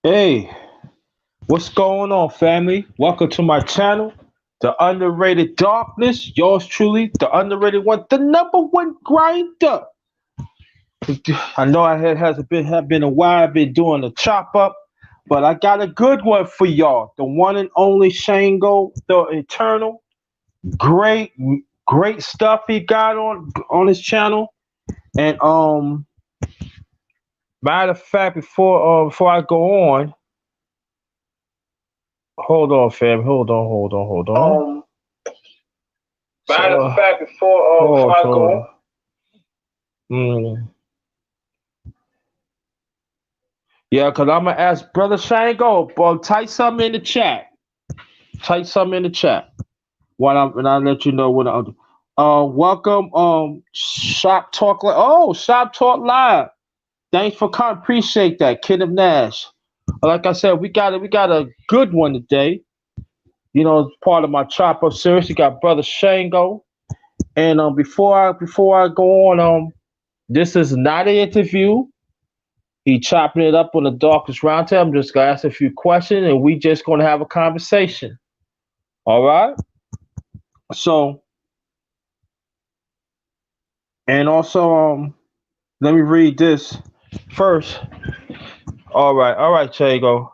Hey, what's going on, family? Welcome to my channel, The Underrated Darkness. Yours truly, the underrated one, the number one grinder. I know I had hasn't been have been a while. I've been doing the chop up, but I got a good one for y'all. The one and only Shango, the Eternal. Great, great stuff he got on his channel. And matter of fact, before I go on, hold on, fam. Hold on. Matter of fact, before I go, mm, yeah, because I'm gonna ask Brother Shango, type something in the chat. Type something in the chat. And I'll let you know what I'm. Welcome, Shop Talk. Shop Talk Live. Thanks for coming. Appreciate that, Kid of Nash. Like I said, we got a good one today. It's part of my chop up series. We got Brother Shango, and before I go on, this is not an interview. He chopping it up on the darkest roundtable. I'm just gonna ask a few questions, and we just gonna have a conversation. All right. So, and also, let me read this first. All right, Chago.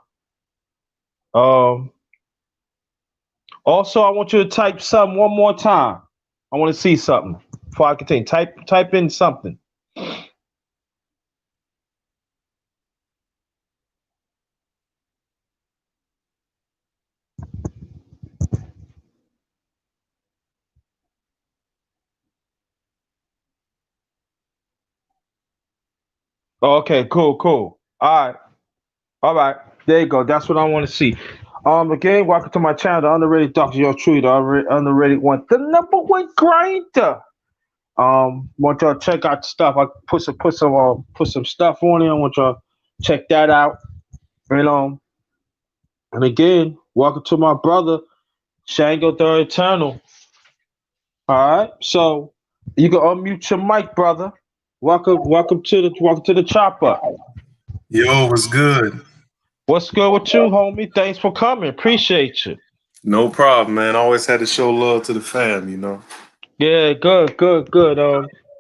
Um, Also, I want you to type something one more time. I want to see something before I continue. Type in something. Okay, cool. All right. There you go. That's what I want to see. Again, welcome to my channel, the underrated Doctor Your True, the underrated one, the number one grinder. Want y'all to check out the stuff. I put some stuff on there. I want y'all to check that out. And and again, welcome to my brother Shango the Eternal. All right, so you can unmute your mic, brother. Welcome to the chopper. Yo, what's good? What's good with you, homie? Thanks for coming. Appreciate you. No problem, man. Always had to show love to the fam. Yeah, good.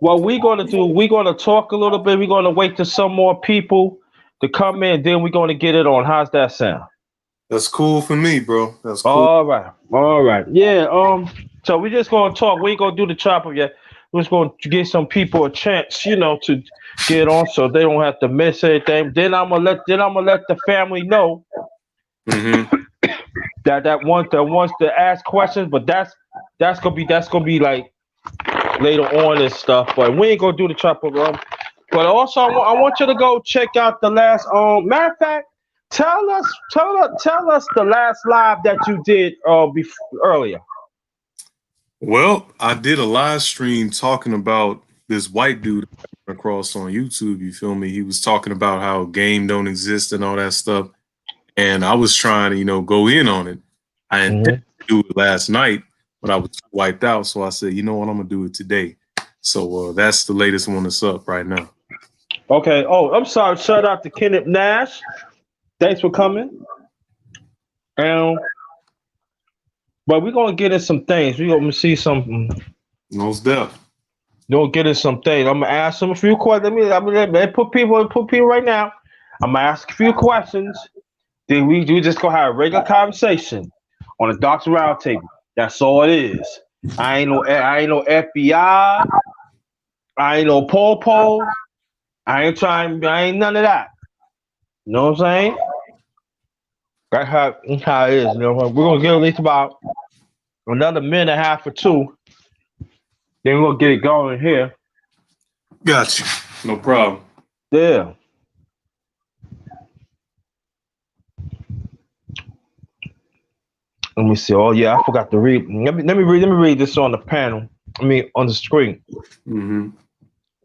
What we gonna do? We're gonna talk a little bit. We're gonna wait till some more people to come in. Then we're gonna get it on. How's that sound? That's cool for me, bro. That's cool. All right. Yeah. So we're just gonna talk. We ain't gonna do the chop up yet. We're just gonna give some people a chance, to get on, so they don't have to miss anything. Then I'm gonna let the family know hmm that wants to ask questions, but that's gonna be like later on and stuff. But we ain't gonna do the chop up. But also, I want you to go check out the last. Matter of fact, tell us the last live that you did earlier. Well, I did a live stream talking about this white dude I came across on YouTube. You feel me? He was talking about how game don't exist and all that stuff. And I was trying to, go in on it. I intended Hmm. to do it last night, but I was wiped out. So I said, you know what? I'm gonna do it today. So that's the latest one that's up right now. Okay. Oh, I'm sorry. Shout out to Kenneth Nash. Thanks for coming. Um, but we're gonna get in some things. We're gonna see some. Most deaf. We're gonna get in some things. I'm gonna ask them a few questions. Let me put people right now. I'm gonna ask a few questions. Then we just gonna have a regular conversation on the Doctor Round Table. That's all it is. I ain't no FBI. I ain't no Popo. I ain't none of that. You know what I'm saying? That's how it is. We're gonna get at least about another minute and a half or two. Then we're gonna get it going here. Got you. No problem. Yeah. Let me see. Oh yeah, I forgot to read. Let me read this on the panel. I mean on the screen. hmm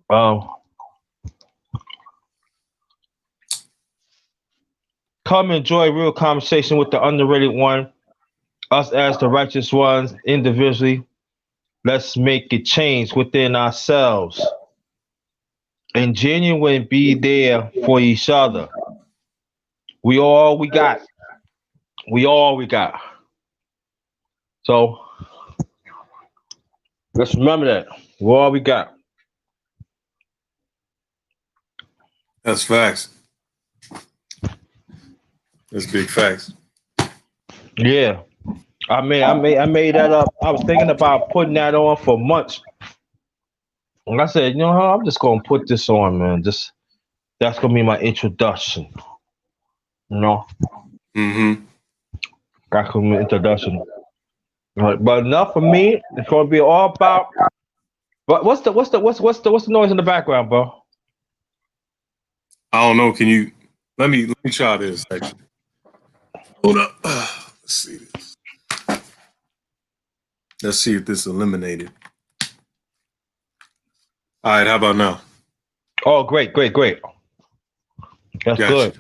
Um, come enjoy real conversation with the underrated one. Us as the righteous ones individually. Let's make a change within ourselves and genuine be there for each other. We all we got. We all we got. So let's remember that. We all we got. That's facts. That's big facts. Yeah. I made that up. I was thinking about putting that on for months. And I said, you know how I'm just gonna put this on, man. Just that's gonna be my introduction. You know, Mm-hmm. that's gonna be my introduction. But enough for me. It's gonna be all about. But what's the noise in the background, bro? I don't know. Can you let me try this actually? Hold up. Let's see this. Let's see if this eliminated. All right, how about now? Oh, great, great, great. That's Gotcha. good.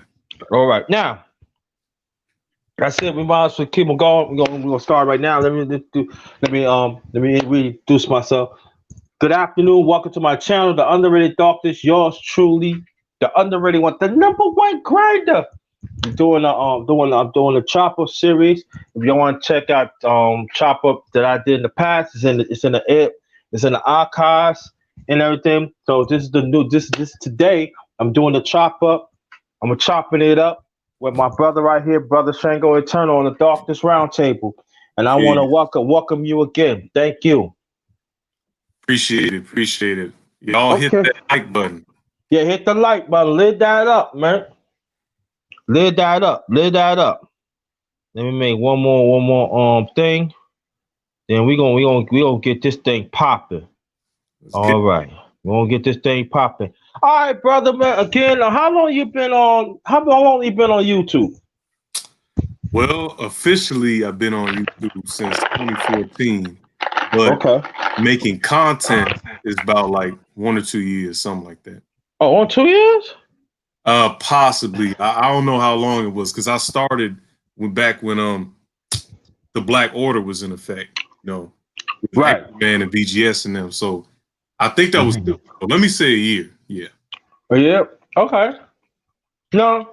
All right, now that's it. We might as well keep on going. We're gonna start right now. Let me introduce myself. Good afternoon. Welcome to my channel, The Underrated Darkness. Yours truly, the underrated one, the number one grinder. I'm doing a chop up series. If you want to check out chop up that I did in the past, it's in the archives and everything. So this is the new this today. I'm doing the chop up. I'm chopping it up with my brother right here, brother Shango Eternal on the Darkness Roundtable. And I want Yeah, to welcome you again. Thank you. appreciate it. Appreciate it. Y'all hit Okay. that like button. Yeah, hit the like button. Lid that up, man. Lid that up. Lid that up. Let me make one more thing. Then we gonna get this thing popping. Let's get All right. We're gonna get this thing popping. All right, brother man. Again, how long you been on YouTube? well. Officially, I've been on YouTube since 2014, but Okay. making content is about like 1 or 2 years, something like that. Oh, on 2 years? Possibly. I don't know how long it was because I started back when the Black Order was in effect. You know, with Right. Angry Man and BGS and them. So I think that was. Mhm. Let me say a year. Yeah. Oh, yeah. Okay. Now,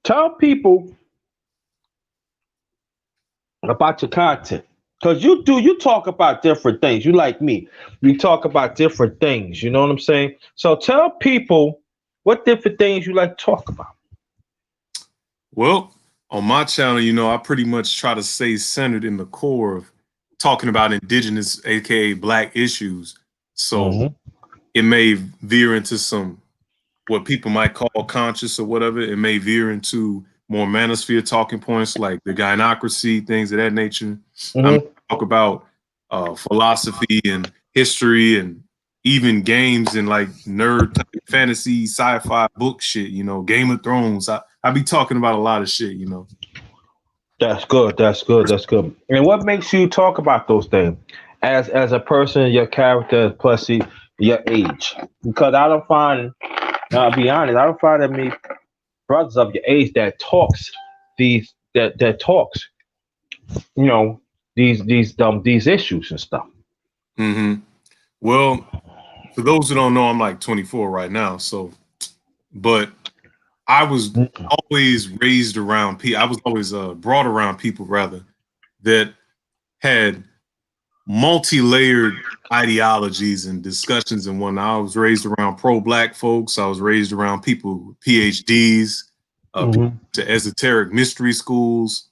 tell people about your content. Cause you talk about different things. You like me. You talk about different things. You know what I'm saying? So tell people what different things you like to talk about. Well, on my channel, I pretty much try to stay centered in the core of talking about indigenous, aka Black issues. So Hmm. it may veer into some what people might call conscious or whatever. It may veer into more manosphere talking points like the gynocracy, things of that nature. I may Hmm. talk about philosophy and history and even games and like nerd type fantasy sci-fi book shit, Game of Thrones. I be talking about a lot of shit. That's good. That's good. That's good. And what makes you talk about those things as a person, your character, plus your age? Because I don't find, I'll be honest, I don't find that many brothers of your age that talks that talks, you know, these issues and stuff. hmm Well, for those who don't know, I'm like 24 right now. So, but I was always raised around people. I was always brought around people rather that had multi-layered ideologies and discussions and whatnot. I was raised around pro-black folks. I was raised around people with PhDs, people Hmm. to esoteric mystery schools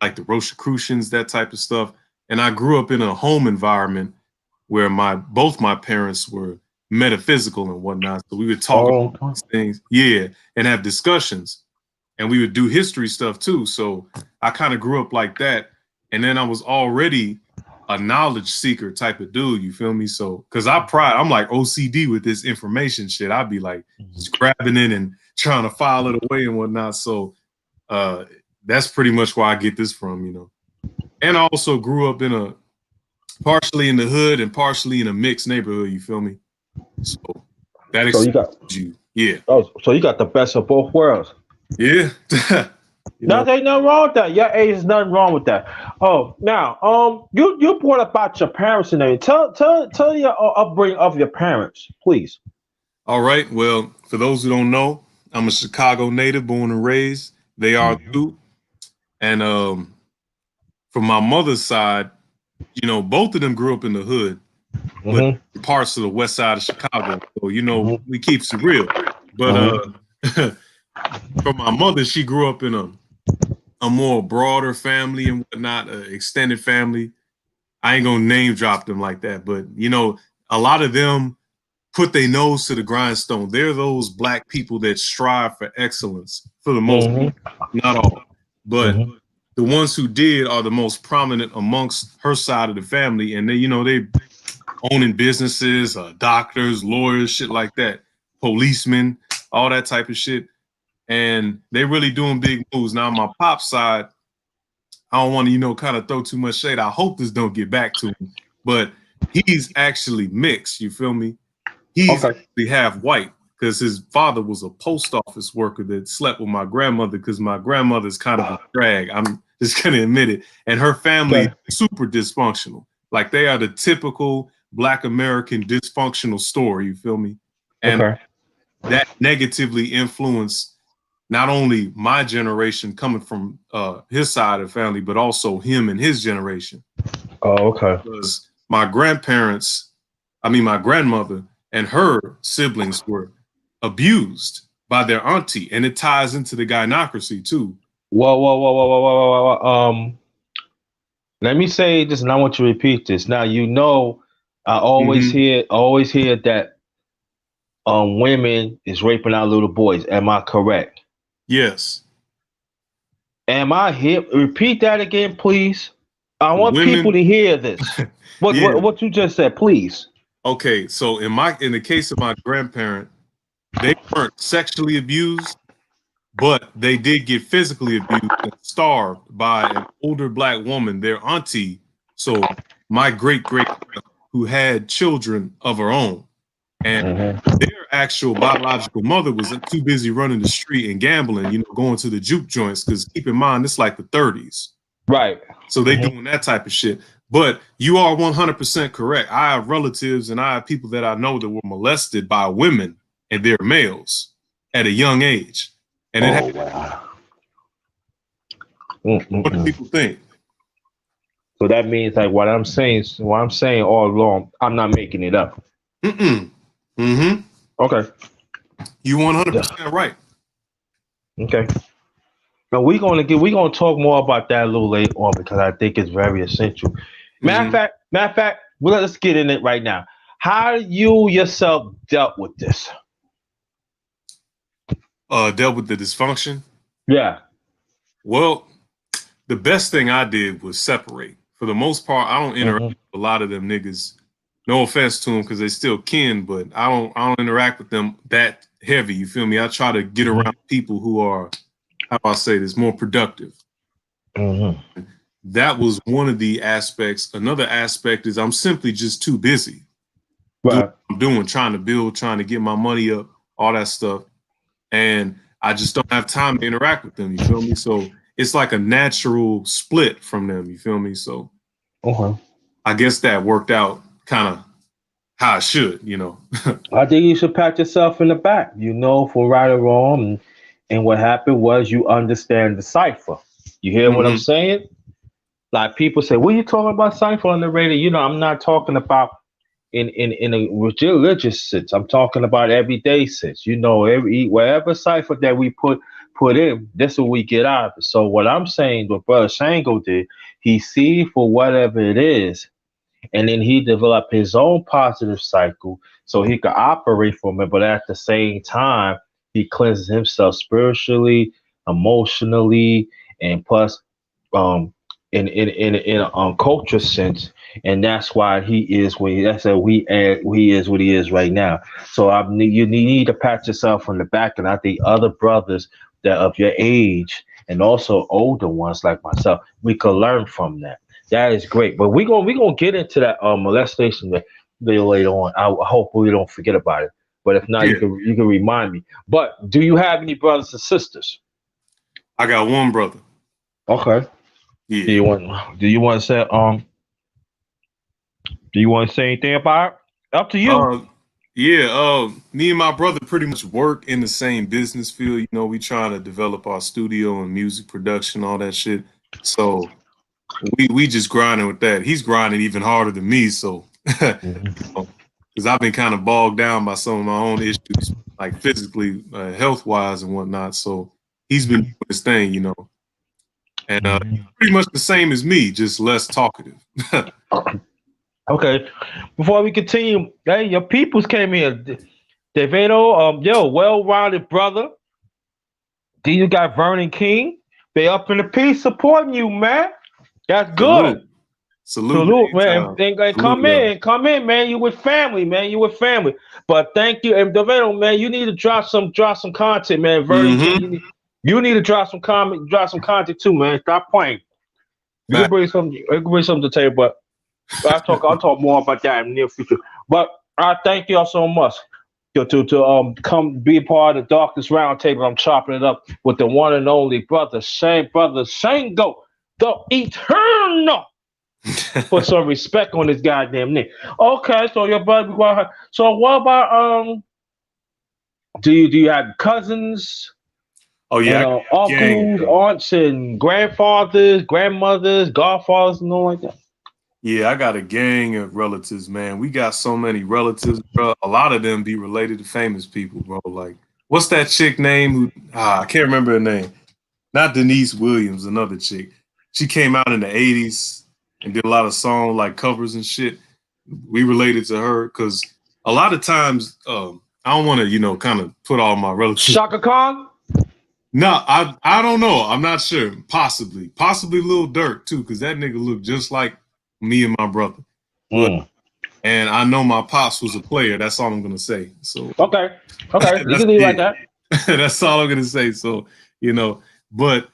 like the Rosicrucians, that type of stuff. And I grew up in a home environment where both my parents were metaphysical and whatnot. So we would talk about Oh, these things, yeah, and have discussions. And we would do history stuff too. So I kind of grew up like that. And then I was already a knowledge seeker type of dude, you feel me? So because I'm like OCD with this information shit. I'd be like just grabbing it and trying to file it away and whatnot. So uh that's pretty much where I get this from. And I also grew up in a partially in the hood and partially in a mixed neighborhood, you feel me? So that so you got exposes you. Yeah. so you got the best of both worlds. Yeah. you know. Nothing, nothing wrong with that. Your age is nothing wrong with that. Oh, now, you brought about your parents and everything. Tell your upbringing of your parents, please. All right. Well, for those who don't know, I'm a Chicago native, born and raised. They are too. And from my mother's side, you know, both of them grew up in the hood, but Mm-hmm. parts of the west side of Chicago. So, you know, Mm-hmm. we keep it real. But Mm-hmm. from my mother, she grew up in a more broader family and whatnot, extended family. I ain't gonna name drop them like that, but you know, a lot of them put their nose to the grindstone. They're those black people that strive for excellence for the most, Mm-hmm. not all, but Mm-hmm. the ones who did are the most prominent amongst her side of the family, and they, you know, they owning businesses, doctors, lawyers, shit like that, policemen, all that type of shit, and they really doing big moves. Now, on my pop side, I don't want to, you know, kind of throw too much shade. I hope this don't get back to him, but he's actually mixed. You feel me? He's Okay. actually half white because his father was a post office worker that slept with my grandmother because my grandmother's kind of a drag. I'm just gonna admit it. And her family Okay. is super dysfunctional. Like they are the typical Black American dysfunctional story. You feel me? And Okay. that negatively influenced not only my generation coming from his side of the family, but also him and his generation. Oh, okay. Because my grandparents, I mean, my grandmother and her siblings were abused by their auntie, and it ties into the gynocracy too. Whoa, whoa, whoa, whoa, whoa, whoa, whoa, whoa. Let me say this, and I want you to repeat this. Now, you know, Mm-hmm. I always hear that women is raping our little boys. Am I correct? Yes, Am I here? Repeat that again, please. I want people women. to hear this. What Yeah. what what you just said, please. Okay. So in the case of my grandparent, they weren't sexually abused, but they did get physically abused and starved by an older black woman, their auntie. So my great great who had children of her own, and Hmm. their actual biological mother was too busy running the street and gambling, you know, going to the juke joints. Because keep in mind, it's like the 30s, Right. so they Hmm. doing that type of shit. But you are 100% correct. I have relatives and I have people that I know that were molested by women and their males at a young age, and it Oh happened. wow. What do Mm-mm-mm. people think? So that means like what I'm saying all along, I'm not making it up. Mm-mm. Mm-hmm. Okay. You Yeah. 100% right. Okay. Now we're gonna talk more about that a little later on because I think it's very essential. Mm-hmm. Matter of fact, well, let's get in it right now. How you yourself dealt with this? Dealt with the dysfunction. Yeah. Well, the best thing I did was separate. For the most part, I don't interact Hmm. with a lot of them niggas. No offense to them because they still kin, but I don't interact with them that heavy. You feel me? I try to get Hmm. around people who are, how do I say this, more productive. Hmm. That was one of the aspects. Another aspect is I'm simply just too busy doing Right. what I'm doing, trying to build, trying to get my money up, all that stuff. And I just don't have time to interact with them. You feel me? So it's like a natural split from them. You feel me? So Okay. I guess that worked out kind of how it should, you know. I think you should pat yourself in the back. You know, for right or wrong, and what happened was you understand the cipher. You hear what I'm Hmm. saying? Like people say, "What are you talking about cipher on the radio?" You know, I'm not talking about in a religious sense. I'm talking about everyday sense. You know, every wherever cipher that we put in, this is what we get out of it. So what I'm saying, what Brother Shango did, he see for whatever it is, and then he developed his own positive cycle so he could operate from it. But at the same time, he cleanses himself spiritually, emotionally, and plus um in a culture sense, and that's why he is what he, that's what he is what he is right now. So you need to pat yourself on the back, and I think other brothers that of your age and also older ones like myself, we could learn from that. That is great. But we gonna get into that molestation video later on. I hope we don't forget about it. But if not, Yeah, you can remind me. But do you have any brothers and sisters? I got one brother. Okay. Do Yeah. you want do you want to say do you want to say anything about it? Up to Uh, you. Yeah, me and my brother pretty much work in the same business field. You know, we trying to develop our studio and music production, all that shit. So we just grinding with that. He's grinding even harder than me, so Mhm. because I've been kind of bogged down by some of my own issues, like physically, health wise and whatnot. So he's been doing his thing, you know, and he's Mhm. pretty much the same as me, just less talkative. Okay, before we continue, hey, your peoples came here. Devedo, yo, well-rounded brother. Then you got Vernon King. They up in the piece supporting you, man. That's good. Salute, salute, Salute, big man. time. And Salute, y'all. come in, man. You with family, man. You with family. But thank you, and Devedo, man. You need to drop some content, man. Vernon King, Mm-hmm. you need to drop some content too, man. Stop playing. You can bring something to the table, but I'll talk more about that in the near future. But I thank y'all so much to come be a part of the Darkness Roundtable. I'm chopping it up with the one and only brother Shango, the Eternal. Put some respect on this goddamn name. Okay, so your brother. So what about do you have cousins Oh yeah, and I got a gang, uncles, bro. aunts, and grandfathers, grandmothers, godfathers, and all like that? Yeah, I got a gang of relatives, man. We got so many relatives, bro. A lot of them be related to famous people, bro. Like, what's that chick name? Who? I can't remember her name. Not Denise Williams, another chick. She came out in the '80s and did a lot of song like covers and shit. We related to her because a lot of times, I don't want to, kind of put all my relatives. Shaka Khan. No, I don't know. I'm not sure. Possibly Lil Durk too, because that nigga looked just like me and my brother. But Mm. and I know my pops was a player. That's all I'm gonna say. So Okay, okay, you that's can leave it like it. that. That's all I'm gonna say. So you know, but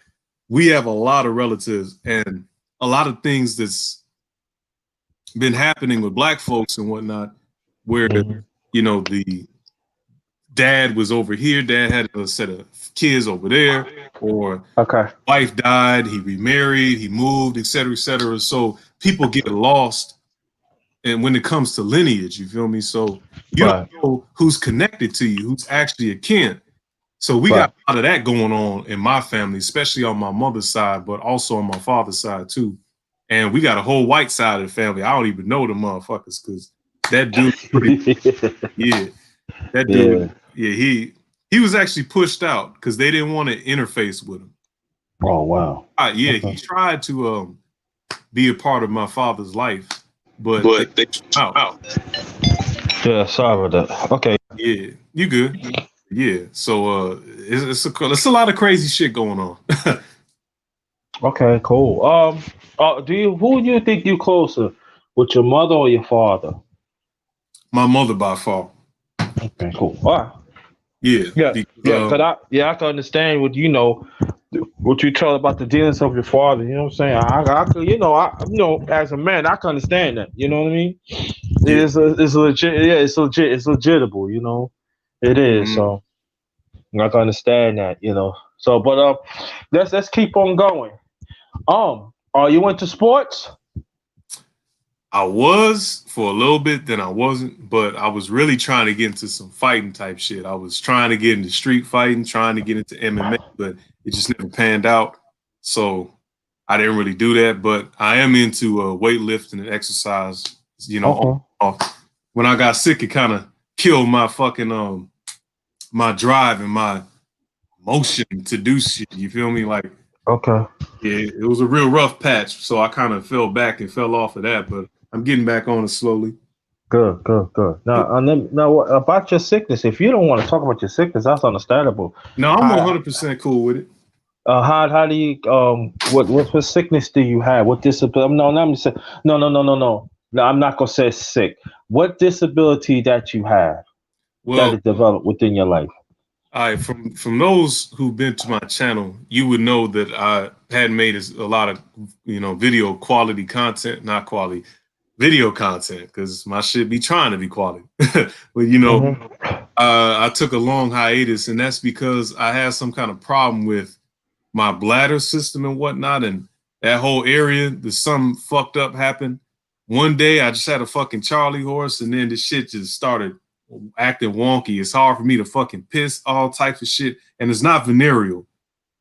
we have a lot of relatives and a lot of things that's been happening with black folks and whatnot, where Mhm. the dad was over here, dad had a set of kids over there, or Okay. wife died, he remarried, he moved, et cetera, et cetera. So people get lost, and when it comes to lineage, you feel me? So you Right. don't know who's connected to you, who's actually a kin. So we got Right. a lot of that going on in my family, especially on my mother's side, but also on my father's side too. And we got a whole white side of the family. I don't even know the motherfuckers because that dude, yeah, that Yeah. dude, yeah, he was actually pushed out because they didn't want to interface with him. Oh wow. Yeah, he Okay. tried to be a part of my father's life, but they But they pushed him out. out. Yeah, sorry about that. Okay. Yeah, you good? Yeah. So it's a lot of crazy shit going on. Okay, cool. do you who do you think you closer with your mother or your father? My mother by far. Okay, cool. All right. Yeah, Yeah, because yeah, I can understand what what you tell about the dealings of your father. You know what I'm saying? I could, as a man, I can understand that. You know what I mean? yeah. It's legit. Yeah, it's legitimable. You know, it is. Hmm. So I can understand that. So, but let's keep on going. Are you into sports? I was for a little bit, then I wasn't, but I was really trying to get into some fighting type shit. I was trying to get into street fighting, trying to get into MMA, but it just never panned out. So I didn't really do that, but I am into weightlifting and exercise. On Okay. and off. When I got sick, it kind of killed my fucking my drive and my motion to do shit. You feel me? Like, Okay. yeah, it was a real rough patch, so I kind of fell back and fell off of that. But I'm getting back on it slowly. Good. Good. Good. Yeah. Now, what about your sickness? If you don't want to talk about your sickness, that's understandable. No, I'm How 100% cool with it. how do you what sickness do you have? What disability? No, let me say no. No, I'm not gonna say sick. What disability that you have that Well, is developed within your life? I from those who've been to my channel, you would know that I had made a lot of video quality content, not quality video content, because my shit be trying to be quality. But Mm-hmm. I took a long hiatus, and that's because I had some kind of problem with my bladder system and whatnot, and that whole area. There's something fucked up happened. One day, I just had a fucking Charlie horse, and then the shit just started. acting wonky. It's hard for me to fucking piss, all types of shit. And it's not venereal.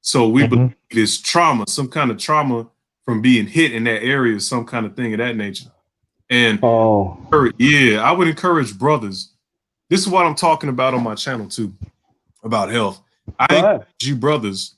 So we believe it's trauma, some kind of trauma from being hit in that area, some kind of thing of that nature. And yeah, I would encourage brothers. This is what I'm talking about on my channel too, about health. I encourage you brothers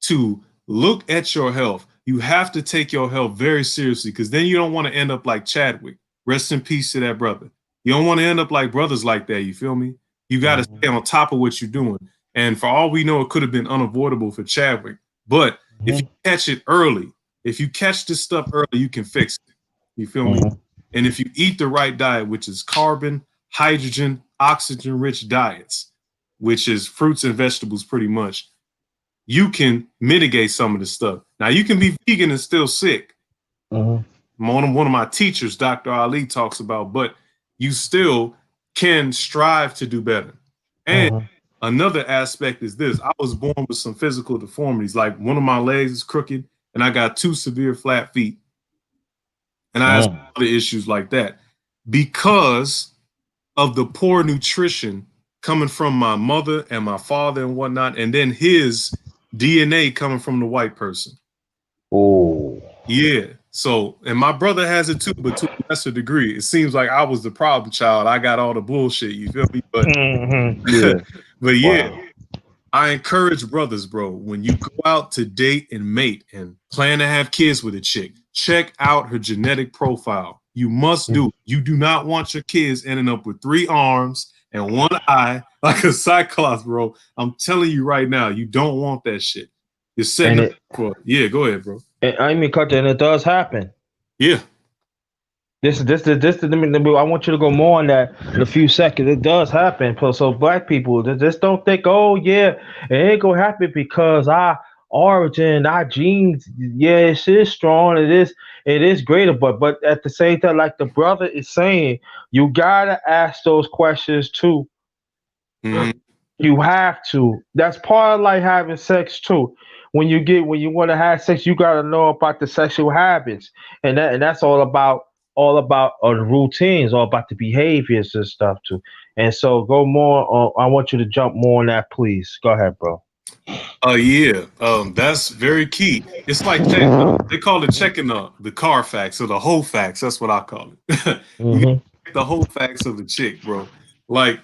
to look at your health. You have to take your health very seriously, because then you don't want to end up like Chadwick. Rest in peace to that brother. You don't want to end up like brothers like that. You feel me? You got to stay on top of what you're doing. And for all we know, it could have been unavoidable for Chadwick. But if you catch it early, if you catch this stuff early, you can fix it. You feel me? And if you eat the right diet, which is carbon, hydrogen, oxygen-rich diets, which is fruits and vegetables pretty much, you can mitigate some of the stuff. Now, you can be vegan and still sick. One of my teachers, Dr. Ali, talks about, but you still can strive to do better. And another aspect is this. I was born with some physical deformities. Like, one of my legs is crooked, and I got 2 severe flat feet. And I have other issues like that because of the poor nutrition coming from my mother and my father and whatnot, and then his DNA coming from the white person. Oh. Yeah. So, and my brother has it too, but to a lesser degree. It seems like I was the problem child. I got all the bullshit, you feel me? But yeah. But yeah, I encourage brothers, bro, when you go out to date and mate and plan to have kids with a chick, check out her genetic profile. You must do it. You do not want your kids ending up with 3 arms and 1 eye like a cyclops, bro. I'm telling you right now, you don't want that shit. You're setting it for. Yeah, go ahead, bro. And I mean, cut, and it does happen. Yeah. This. I want you to go more on that in a few seconds. It does happen. So black people, just don't think, oh yeah, it ain't gonna happen because our origin, our genes, yeah, it is strong. It is greater. But at the same time, like the brother is saying, you gotta ask those questions too. You have to. That's part of like having sex too. When you want to have sex, you gotta know about the sexual habits, and that's all about the routines, all about the behaviors and stuff too. And so go more. I want you to jump more on that, please. Go ahead, bro. Yeah. That's very key. It's like they call it checking the Carfax or the whole facts. That's what I call it. You gotta check the whole facts of the chick, bro. Like,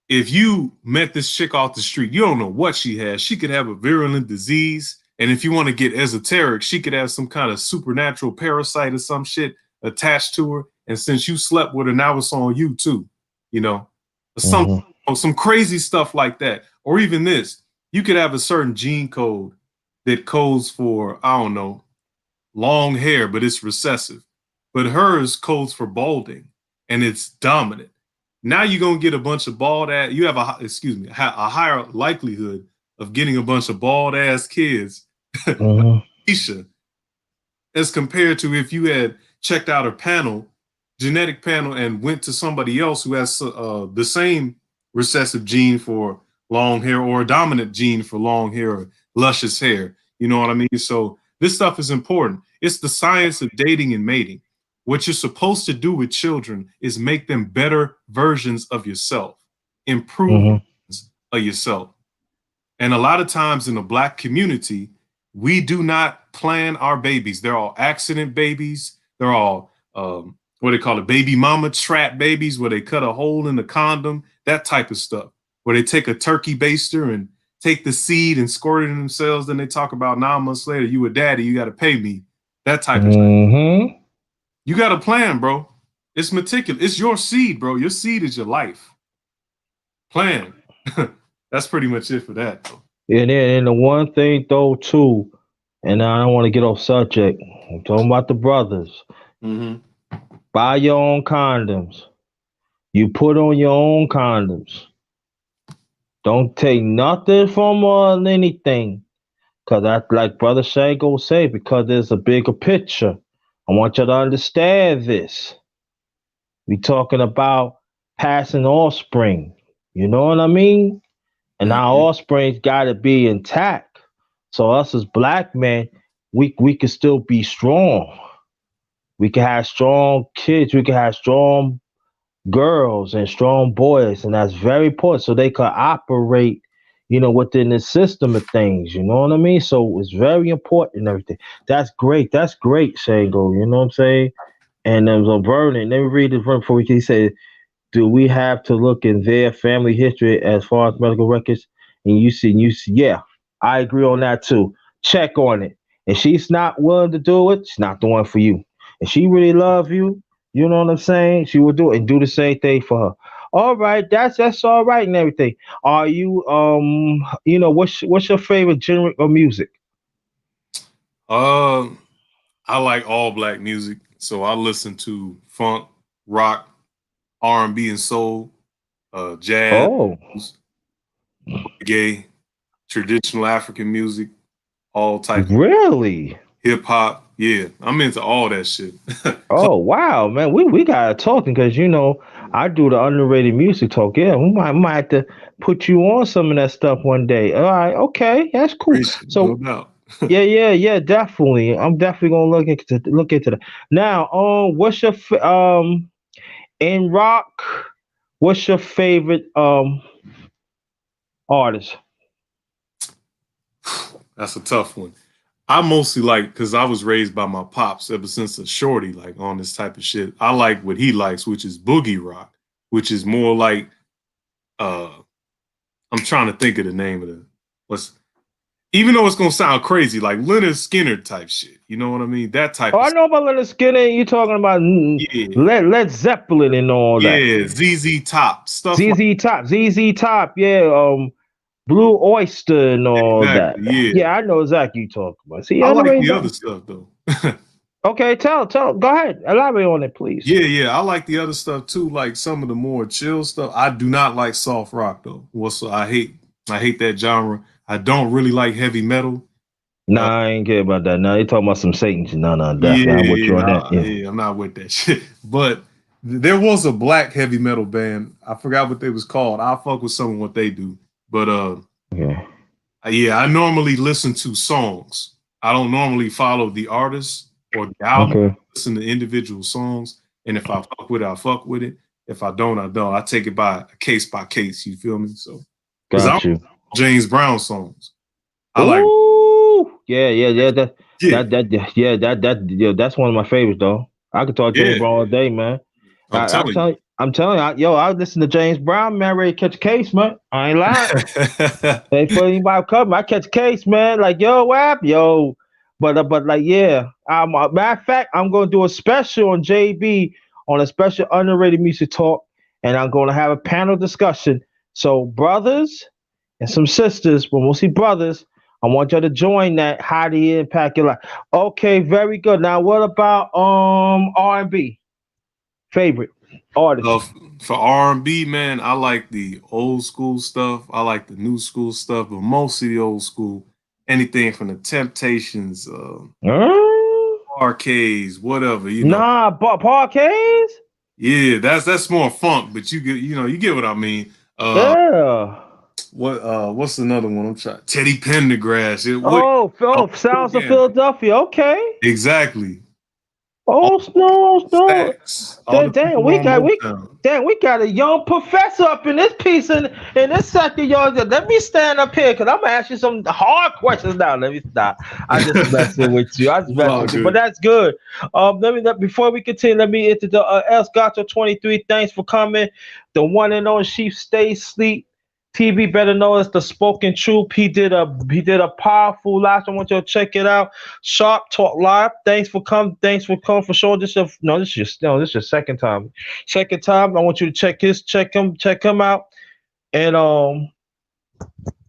if you met this chick off the street, you don't know what she has. She could have a virulent disease. And if you want to get esoteric, she could have some kind of supernatural parasite or some shit attached to her. And since you slept with her, now it's on you too. You know, some crazy stuff like that. Or even this, you could have a certain gene code that codes for, I don't know, long hair, but it's recessive. But hers codes for balding, and it's dominant. Now you're gonna get a bunch of bald ass. You have a higher likelihood of getting a bunch of bald ass kids, Isha, as compared to if you had checked out her genetic panel, and went to somebody else who has the same recessive gene for long hair, or a dominant gene for long hair or luscious hair. You know what I mean? So this stuff is important. It's the science of dating and mating. What you're supposed to do with children is make them better versions of yourself, improve of yourself. And a lot of times in the Black community, we do not plan our babies. They're all accident babies. They're all, what they call it, baby mama trap babies, where they cut a hole in the condom, that type of stuff, where they take a turkey baster and take the seed and squirt it in themselves. Then they talk about 9 months later, you a daddy, you got to pay me. That type of stuff. You got a plan, bro. It's meticulous. It's your seed, bro. Your seed is your life. Plan. That's pretty much it for that, though. And then the one thing though too, and I don't want to get off subject. I'm talking about the brothers. Buy your own condoms. You put on your own condoms. Don't take nothing from anything. Cause that's like Brother Shango say, because there's a bigger picture. I want you to understand this. We talking about passing offspring. You know what I mean? And our offspring's gotta be intact. So us as black men, we can still be strong. We can have strong kids. We can have strong girls and strong boys, and that's very important. So they could operate, within the system of things. You know what I mean? So it's very important and everything. That's great. That's great, Shango. You know what I'm saying? And so Vernon, let me read this one before we can say, do we have to look in their family history as far as medical records? And you see, yeah, I agree on that too. Check on it. If she's not willing to do it, she's not the one for you. If she really love you, you know what I'm saying? She will do it and do the same thing for her. All right, that's all right and everything. Are you what's your favorite genre of music? Uh, I like all black music, so I listen to funk, rock, R&B, and soul, jazz, Oh, reggae, traditional African music, all types of really? hip hop. Yeah, I'm into all that shit. Oh wow, man, we gotta talking because I do the underrated music talk. Yeah, we might have to put you on some of that stuff one day. All right, okay, that's cool. Appreciate it, no So doubt. yeah, definitely. I'm definitely gonna look into that. Now, what's your in rock? What's your favorite artist? That's a tough one. I mostly like because I was raised by my pops ever since a shorty, like on this type of shit. I like what he likes, which is boogie rock, which is more like uh I'm trying to think of the name of the what's even though it's gonna sound crazy, like Leonard Skinner type shit. You know what I mean? That type Oh, of I know about Leonard Skinner. You talking about yeah, Led Zeppelin and all that. yeah, ZZ Top stuff like ZZ Top, yeah. Blue Oyster and all that. exactly. Yeah, Yeah, I know exactly you talking about. See, I like underrated. the other stuff though. Okay, tell. Go ahead, elaborate on it, please. Yeah, I like the other stuff too, like some of the more chill stuff. I do not like soft rock though. I hate that genre. I don't really like heavy metal. Uh, Nah, I ain't care about that. Nah, you talking about some Satan. No, yeah, definitely. I'm with you on that. Yeah. yeah, I'm not with that shit. But there was a black heavy metal band. I forgot what they was called. I fuck with some of what they do. But Okay. yeah, I normally listen to songs. I don't normally follow the artist or the album. Okay. Listen to individual songs, and if I fuck with it, I fuck with it. If I don't, I don't. I take it by case. You feel me? So, because I don't Got you. know James Brown songs. I like Ooh. Yeah. yeah, That's one of my favorites though. I could talk James yeah. Brown all day, man. I'm telling I'm telling you, I listen to James Brown, man, ready to catch a case, man. I ain't lying. you. Hey, for anybody come, I catch a case, man. Like, yo, what? Yo. But like, yeah. Matter of fact, I'm gonna do a special on JB on a special underrated music talk, and I'm gonna have a panel discussion. So, brothers and some sisters, but mostly brothers, I want y'all to join that. How do you impact your life? Okay, very good. Now, what about R&B? Favorite artist? Uh, for R&B, man, I like the old school stuff. I like the new school stuff, but mostly the old school. Anything from the Temptations, Huh? arcades, whatever, Nah, Parquets? Yeah, that's more funk, but you get what I mean. Uh, Yeah. what's another one? I'm trying. Teddy Pendergrass. Sounds of Yeah, Philadelphia. Okay. exactly. All Oh, no. stacks. All the Damn, people on Motown. we got a young professor up in this piece in this second, y'all. Let me stand up here because I'm gonna ask you some hard questions now. Let me stop. I just messing with you. I just It's messing all with you, but good. that's good. Before we continue, let me enter the El Gato 23. Thanks for coming. The one and only Chief Stay Sleep. TV better know it's the spoken truth. He did a powerful last. I want you to check it out. Sharp Talk Live. Thanks for coming for showing this. This is your second time. Second time. I want you to check him out. And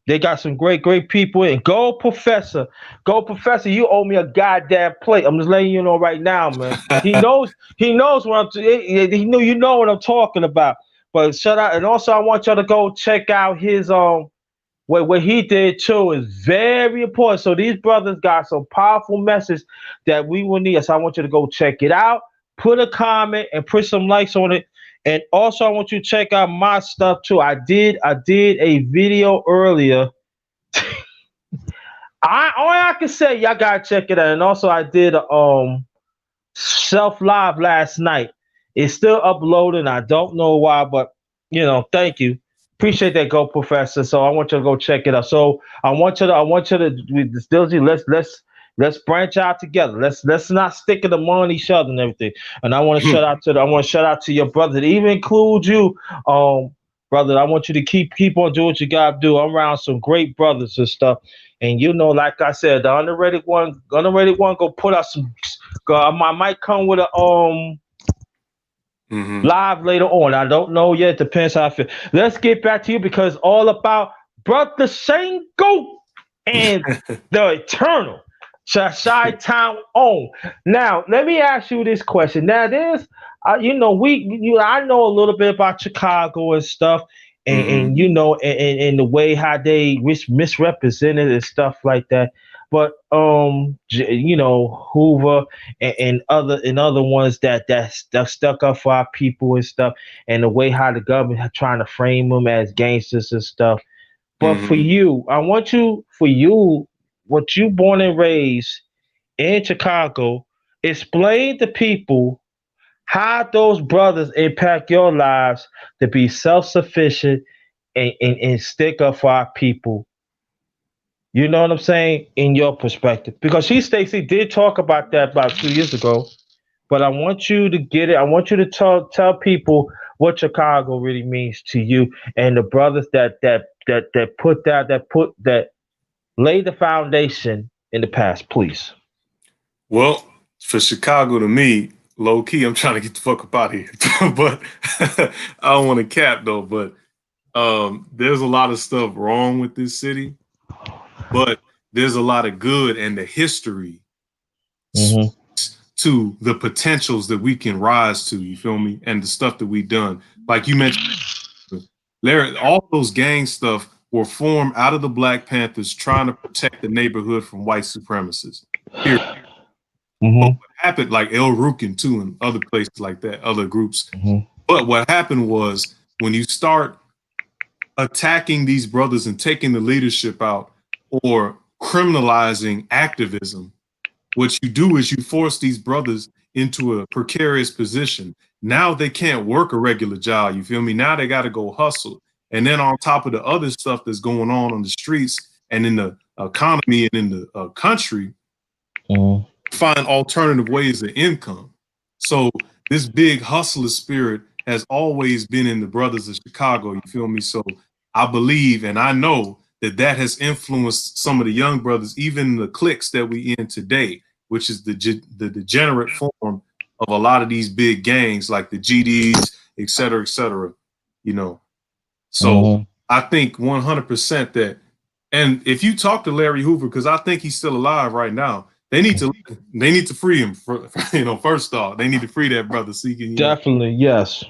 they got some great people. And go Professor. You owe me a goddamn plate. I'm just letting you know right now, man. He knows what you know what I'm talking about. But shut out. And also, I want y'all to go check out his what he did too is very important. So these brothers got some powerful message that we will need. So I want you to go check it out. Put a comment and put some likes on it. And also I want you to check out my stuff too. I did a video earlier. I can say y'all gotta check it out. And also I did a self live last night. It's still uploading. I don't know why, but thank you. Appreciate that, Go Professor. So I want you to go check it out. So I want you to with this Dilgy, let's branch out together. Let's not stick it among each other and everything. And I want to shout out to your brother, to even include you, brother. I want you to keep on doing what you gotta do. I'm around some great brothers and stuff. And like I said, the underrated one go put out some. I might come with a Hmm. live later on. I don't know yet. Depends how I feel. Let's get back to you because all about Brother Shango and the Eternal. Shy Town on. Now, let me ask you this question. Now, I know a little bit about Chicago and stuff, Hmm. and the way how they misrepresented and stuff like that. But Hoover and other ones that stuck up for our people and stuff, and the way how the government trying to frame them as gangsters and stuff. But for Hmm. you, what you born and raised in Chicago, explain to people how those brothers impact your lives to be self-sufficient and stick up for our people. You know what I'm saying? In your perspective. Because she Stacy did talk about that about 2 years ago. But I want you to get it. I want you to tell people what Chicago really means to you and the brothers that laid the foundation in the past, please. Well, for Chicago to me, low key, I'm trying to get the fuck up out of here. But I don't want to cap though. But there's a lot of stuff wrong with this city, but there's a lot of good, and the history Mm-hmm. to the potentials that we can rise to. You feel me? And the stuff that we've done, like you mentioned, Larry, all those gang stuff were formed out of the Black Panthers trying to protect the neighborhood from white supremacists. Period. But Mm-hmm. what happened, like El Rukin too, and other places like that, other groups. Mm-hmm. But what happened was when you start attacking these brothers and taking the leadership out or criminalizing activism, what you do is you force these brothers into a precarious position. Now they can't work a regular job. You feel me? Now they got to go hustle. And then on top of the other stuff that's going on the streets and in the economy and in the country, Mm-hmm. find alternative ways of income. So this big hustler spirit has always been in the brothers of Chicago. You feel me? So I believe and I know that that has influenced some of the young brothers, even the cliques that we in today, which is the degenerate form of a lot of these big gangs like the GDs, et cetera, et cetera. You know, so Mm-hmm. I think 100% that, and if you talk to Larry Hoover, because I think he's still alive right now, they need to free him. First off, they need to free that brother so he can, Definitely, yes.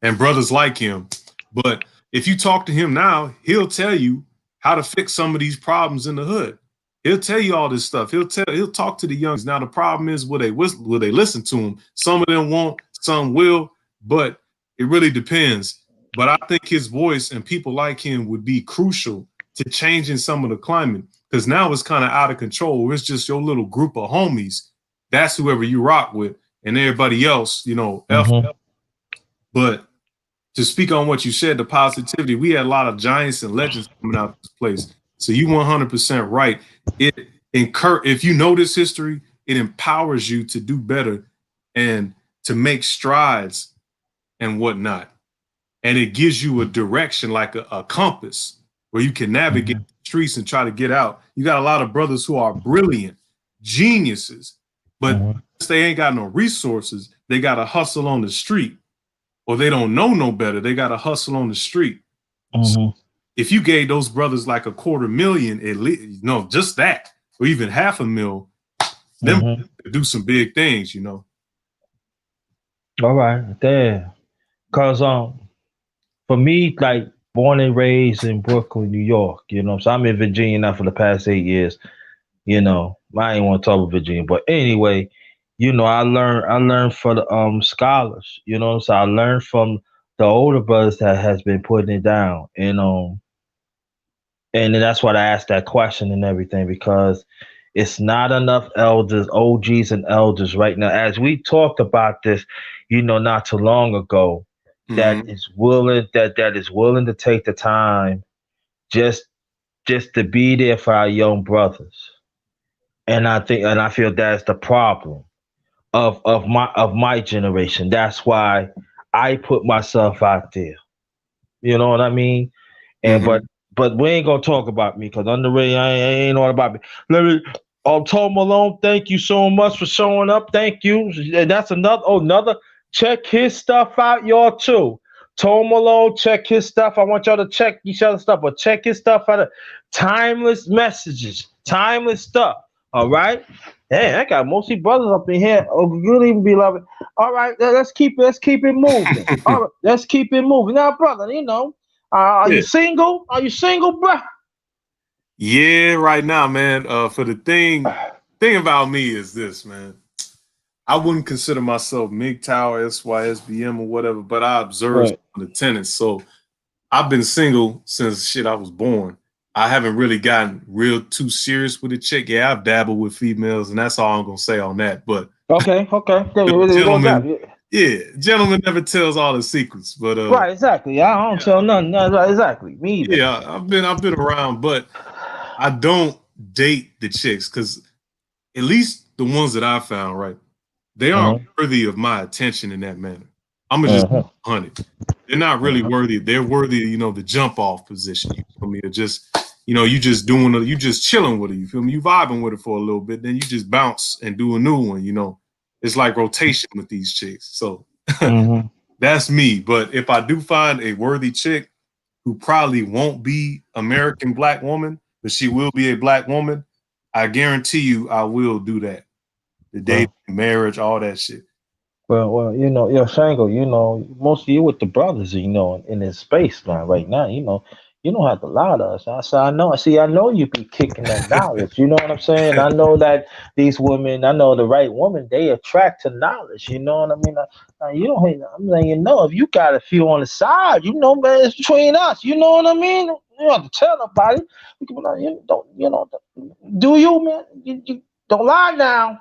and brothers like him. But if you talk to him now, he'll tell you how to fix some of these problems in the hood. He'll tell you all this stuff. He'll talk to the youngs. Now the problem is will they listen to him? Some of them won't, some will, but it really depends. But I think his voice and people like him would be crucial to changing some of the climate because now it's kind of out of control. It's just your little group of homies. That's whoever you rock with, and everybody else, F. Mm-hmm. But to speak on what you said, the positivity, we had a lot of giants and legends coming out of this place. So you 100% right. If you know this history, it empowers you to do better and to make strides and whatnot. And it gives you a direction like a compass where you can navigate Mm-hmm. the streets and try to get out. You got a lot of brothers who are brilliant, geniuses, but Mm-hmm. they ain't got no resources. They got to hustle on the street or they don't know no better. They got to hustle on the street. So Mm-hmm. if you gave those brothers like a 250,000, at least, just that, or even half a mil, them Mm-hmm. do some big things. All right, there. Cause for me, like born and raised in Brooklyn, New York, so I'm in Virginia now for the past 8 years. I ain't want to talk about Virginia, but anyway, I learned from the scholars, so I learned from the older brothers that has been putting it down, and then that's why I asked that question and everything because It's not enough elders, OGs, and elders right now. As we talked about this, not too long ago, that Mm-hmm. is willing that is willing to take the time just just to be there for our young brothers. And I feel that's the problem of my generation. That's why I put myself out there. You know what I mean? And Mm-hmm. but we ain't gonna talk about me because on the radio I ain't all about me. Let me Tom Malone, thank you so much for showing up. Thank you. And that's another check his stuff out, y'all too. Tom Malone, check his stuff. I want y'all to check each other's stuff, but check his stuff out. Timeless messages, timeless stuff. All right. Hey, I got mostly brothers up in here. Oh, good evening, beloved. All right, let's keep it moving. All right, let's keep it moving. Now, brother, are you Yeah. single? Are you single, bro? Yeah, right now, man. For the thing about me is this, man. I wouldn't consider myself MGTOW, SYSBM, or whatever, but I observe Right. some of the tenants. So I've been single since shit I was born. I haven't really gotten real too serious with a chick. Yeah, I've dabbled with females, and that's all I'm gonna say on that. But Okay, okay. There goes that. gentleman, yeah, gentleman never tells all the secrets. But Right, exactly. I don't tell nothing. Right, exactly. Me either. yeah, I've been around, but I don't date the chicks because at least the ones that I found, right, they aren't Mm-hmm. worthy of my attention in that manner. I'm gonna just be Mm-hmm. 100. They're not really Mm-hmm. worthy. They're worthy, the jump off position. You feel me? Or just, you just chilling with it. You feel me? You vibing with it for a little bit, then you just bounce and do a new one. It's like rotation with these chicks. So Mm-hmm. that's me. But if I do find a worthy chick who probably won't be American black woman, but she will be a black woman, I guarantee you I will do that. The date, Well, marriage, all that shit. well, Shango, mostly you with the brothers, in this space now, right now, you don't have to lie to us. I know. See, I know you be kicking that knowledge. You know what I'm saying? I know that these women, I know the right woman, they attract to knowledge. You know what I mean? You don't. I'm letting you know if you got a few on the side, man, it's between us. You know what I mean? You don't have to tell nobody. You don't. Do you, man? You don't lie now.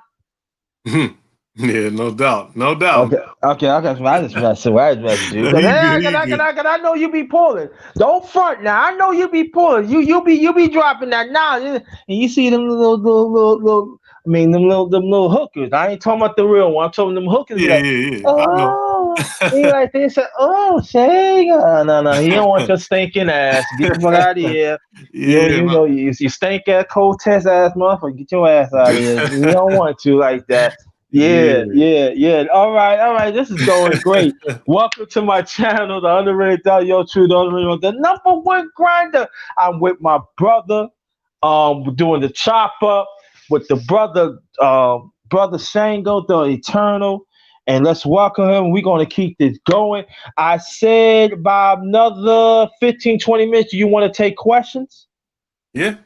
Yeah, no doubt. No doubt. Okay, okay. So I just messing with, you No, because he hey, good, he good. I know you be pulling. Don't front now. I know you be pulling. You be dropping that now, and you see them little. I mean them little hookers. I ain't talking about the real one. I'm talking them hookers. Be Yeah, like, yeah, yeah. I know. oh, he like they said, oh, Sega. No. He don't want your stinking ass. Get the fuck out of here. Yeah, You stink ass cold test ass motherfucker. Get your ass out of here. He don't want you like that. Yeah, yeah. yeah, yeah. All right, all right. This is going great. Welcome to my channel, the underrated Yo True, the number one grinder. I'm with my brother, doing the chop up with the brother Shango, the Eternal, and let's welcome him. We're gonna keep this going. I said about another 15, 20 minutes. Do you want to take questions? Yeah.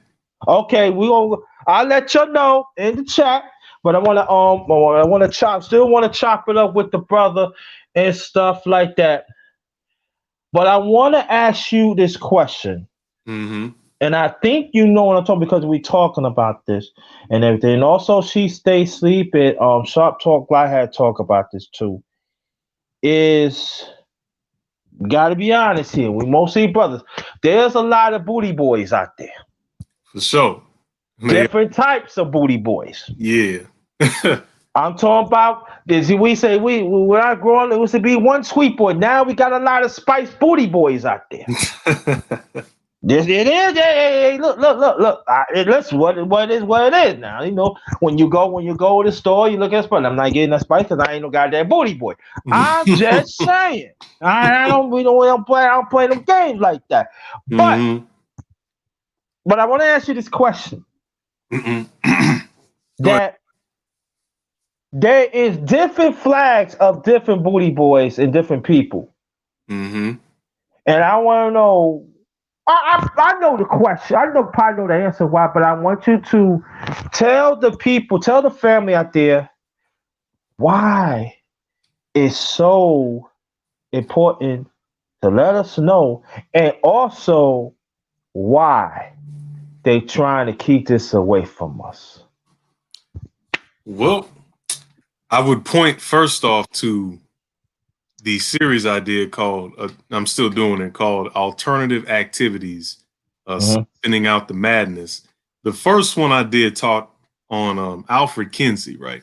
Okay, I'll let you know in the chat. But I wanna still wanna chop it up with the brother and stuff like that. But I wanna ask you this question. Mm-hmm. And I think you know what I'm talking because we talking about this and everything. And also she stay sleeping. Sharp Talk Live had talk about this too. Is gotta be honest here. We mostly brothers. There's a lot of booty boys out there. For sure. They, Different types of booty boys. yeah. I'm talking about this. We say we when I growing up, it used to be one sweet boy. Now we got a lot of spice booty boys out there. This it is. Hey, look. Listen, what it is now. When you go to the store, you look at spice. I'm not getting that spice because I ain't no goddamn booty boy. I'm just saying. I don't. I don't play them games like that. But Mm-hmm. I want to ask you this question: Mm-mm. Go ahead. that there is different flags of different booty boys and different people. Mm-hmm. And I want to know. I know the question. I know probably know the answer why, but I want you to tell the people, tell the family out there why it's so important to let us know, and also why they trying to keep this away from us. Well, I would point first off to the series I did called, I'm still doing it, called Alternative Activities, Mm-hmm. Spinning Out the Madness. The first one I did taught on Alfred Kinsey, right?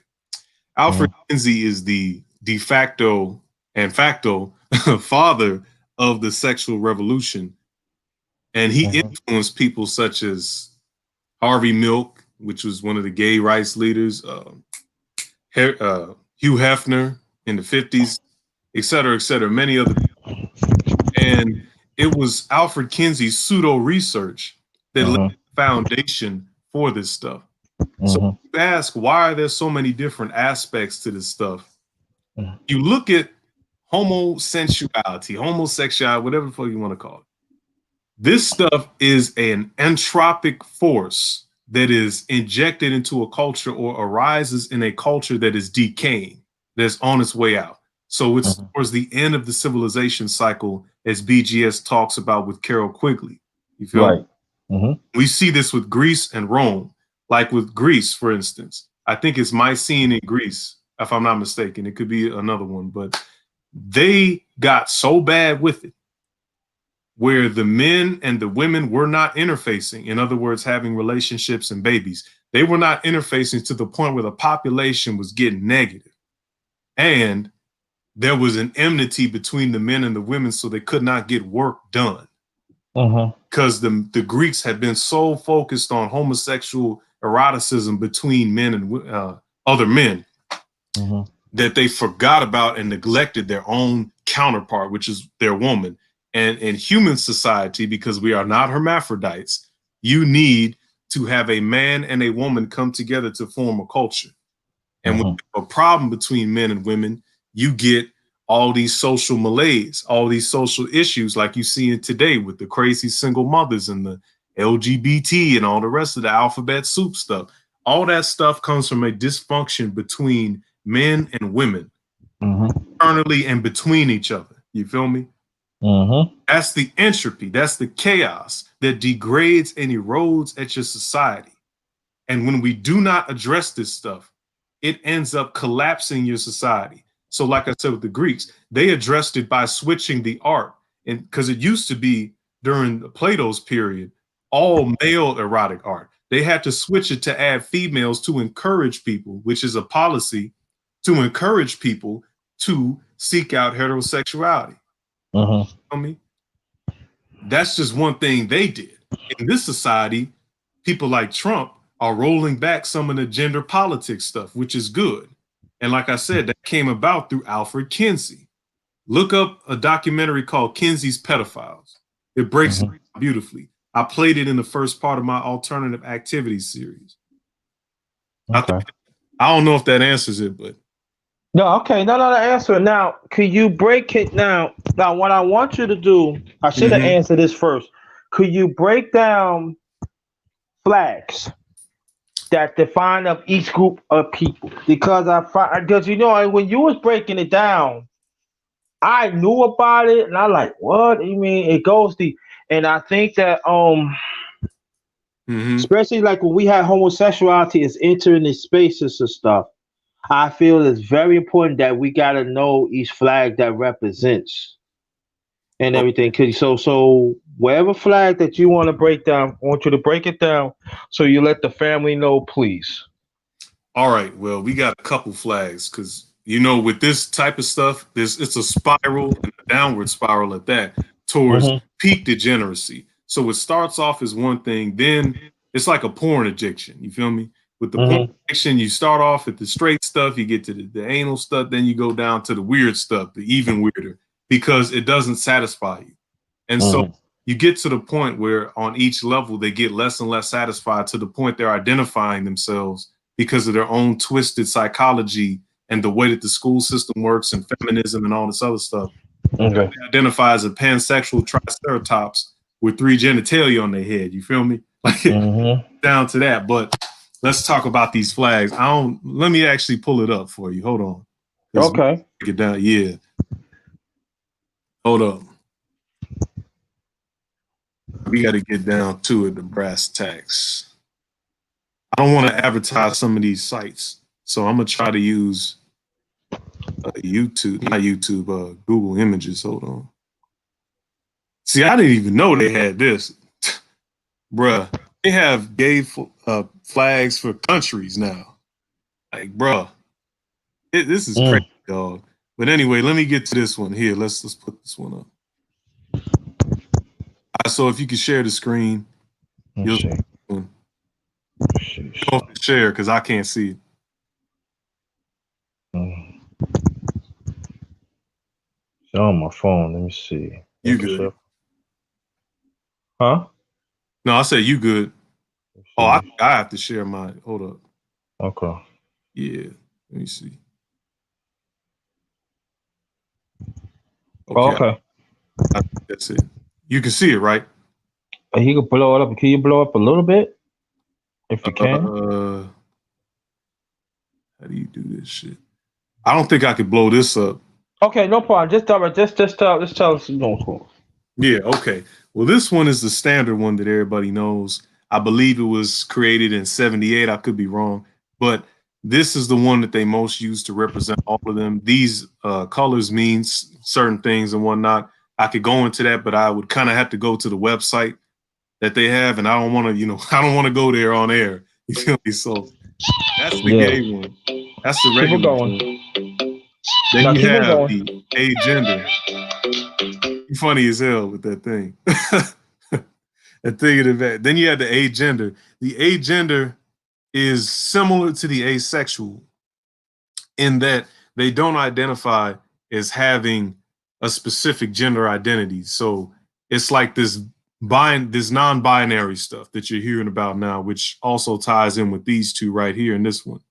Alfred Mm-hmm. Kinsey is the de facto and facto father of the sexual revolution. And he Mm-hmm. influenced people such as Harvey Milk, which was one of the gay rights leaders, Hugh Hefner in the 50s, et cetera, many other. And it was Alfred Kinsey's pseudo research that laid Mm-hmm. the foundation for this stuff. So Mm-hmm. you ask, why are there so many different aspects to this stuff? You look at homosexuality, whatever the fuck you want to call it. This stuff is an entropic force that is injected into a culture or arises in a culture that is decaying, that's on its way out. So it's Mm-hmm. towards the end of the civilization cycle, as BGS talks about with Carol Quigley. You feel me? Right. Mm-hmm. We see this with Greece and Rome. Like with Greece, for instance, I think it's Mycenae in Greece, if I'm not mistaken. It could be another one, but they got so bad with it where the men and the women were not interfacing. In other words, having relationships and babies. They were not interfacing to the point where the population was getting negative. And there was an enmity between the men and the women, so they could not get work done. Mm-hmm. Because the Greeks had been so focused on homosexual eroticism between men and other men Mm-hmm. that they forgot about and neglected their own counterpart, which is their woman. And in human society, because we are not hermaphrodites, you need to have a man and a woman come together to form a culture. And when Mm-hmm. you have a problem between men and women, you get all these social malaise, all these social issues like you see in today with the crazy single mothers and the LGBT and all the rest of the alphabet soup stuff. All that stuff comes from a dysfunction between men and women, Mm-hmm. internally and between each other. You feel me? Mm-hmm. That's the entropy, that's the chaos that degrades and erodes at your society. And when we do not address this stuff, it ends up collapsing your society. So, like I said with the Greeks, they addressed it by switching the art. And because it used to be during Plato's period, all male erotic art. They had to switch it to add females to encourage people, which is a policy to encourage people to seek out heterosexuality. Mm-hmm. I mean, that's just one thing they did. In this society, people like Trump are rolling back some of the gender politics stuff, which is good. And like I said, that came about through Alfred Kinsey. Look up a documentary called Kinsey's Pedophiles. It breaks it Mm-hmm. beautifully. I played it in the first part of my alternative activities series. I Okay. think I don't know if that answers it, but No, okay. No, no, the answer. Now, could you break it now? Now, what I want you to do, I should have mm-hmm. answered this first. Could you break down flags that define of each group of people? Because because when you was breaking it down, I knew about it, and I like, what? You mean it goes deep? And I think that Mm-hmm. especially like when we had homosexuality is entering the spaces and stuff. I feel it's very important that we gotta know each flag that represents and Oh, everything. So whatever flag that you want to break down, I want you to break it down so you let the family know, please. all right. Well, we got a couple flags because with this type of stuff, it's a spiral and a downward spiral at that towards Mm-hmm. peak degeneracy. So it starts off as one thing, then it's like a porn addiction. You feel me? With the porn Mm-hmm. addiction, you start off at the straight stuff, you get to the anal stuff, then you go down to the weird stuff, the even weirder, because it doesn't satisfy you. And so Mm-hmm. you get to the point where on each level they get less and less satisfied to the point they're identifying themselves because of their own twisted psychology and the way that the school system works and feminism and all this other stuff. Okay. They identify as a pansexual triceratops with three genitalia on their head. You feel me? Like Mm-hmm. down to that. But let's talk about these flags. Let me actually pull it up for you. Hold on. Because Okay. break it down. Yeah. Hold up. We got to get down to it, the brass tacks. I don't want to advertise some of these sites. So I'm gonna try to use YouTube, not YouTube, Google Images. Hold on. See, I didn't even know they had this, bruh. They have gay flags for countries now. Like, bruh, this is crazy, dog. But anyway, let me get to this one here. Let's put this one up. So if you can share the screen, you'll share because I can't see it. It's on my phone. Let me see. You good? Huh? No, I said you good. Oh, I have to share mine. Hold up. Okay. Yeah. Let me see. Okay. That's it. You can see it, right? You can blow it up. Can you blow up a little bit? If you can. How do you do this shit? I don't think I could blow this up. Okay, no problem. Just tell us. No. Yeah, okay. Well, this one is the standard one that everybody knows. I believe it was created in 78. I could be wrong. But this is the one that they most use to represent all of them. These colors mean certain things and whatnot. I could go into that, but I would kind of have to go to the website that they have, and I don't want to, I don't want to go there on air. You feel me? So that's the gay one. That's the regular one. Then you have the agender. You're funny as hell with that thing. That thing in the back. Then you have the agender. The agender is similar to the asexual in that they don't identify as having a specific gender identity. So it's like this non-binary stuff that you're hearing about now, which also ties in with these two right here in this one.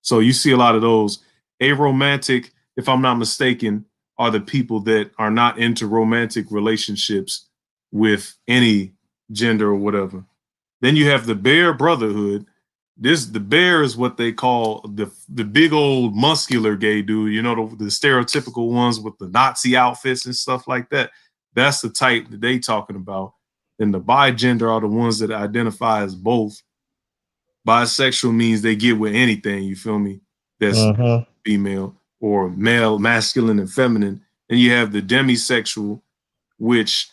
So you see a lot of those. Aromantic, if I'm not mistaken, are the people that are not into romantic relationships with any gender or whatever. Then you have the bear brotherhood. The bear is what they call the big old muscular gay dude, the stereotypical ones with the Nazi outfits and stuff like that. That's the type that they talking about. And the bigender are the ones that identify as both. Bisexual means they get with anything, you feel me? That's female or male, masculine and feminine. And you have the demisexual, which,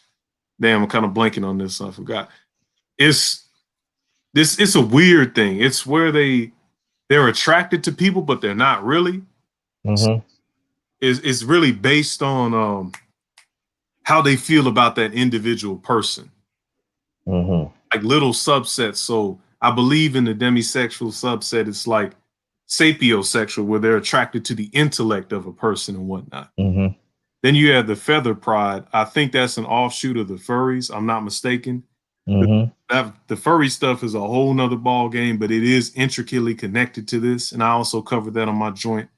damn, I'm kind of blanking on this, so I forgot. It's a weird thing. It's where they're attracted to people, but they're not really. It's really based on how they feel about that individual person. Like little subsets. So I believe in the demisexual subset, it's like sapiosexual, where they're attracted to the intellect of a person and whatnot. Then you have the feather pride. I think that's an offshoot of the furries. I'm not mistaken. The furry stuff is a whole nother ball game, but it is intricately connected to this. And I also covered that on my joint.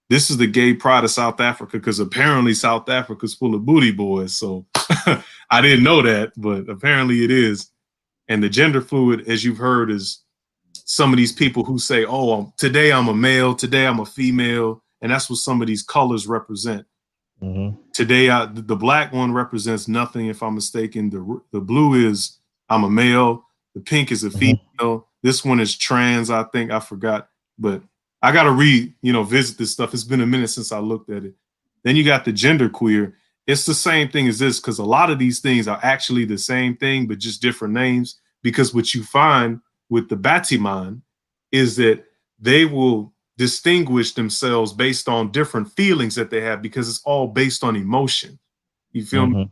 This is the gay pride of South Africa, because apparently South Africa's full of booty boys. So I didn't know that, but apparently it is. And the gender fluid, as you've heard, is some of these people who say, oh, today I'm a male, today I'm a female. And that's what some of these colors represent. Today, the black one represents nothing, if I'm mistaken. The blue is I'm a male. The pink is a female. This one is trans, I think. I forgot. But I got to visit this stuff. It's been a minute since I looked at it. Then you got the gender queer. It's the same thing as this, because a lot of these things are actually the same thing, but just different names. Because what you find with the Batiman is that they will distinguish themselves based on different feelings that they have, because it's all based on emotion. You feel me?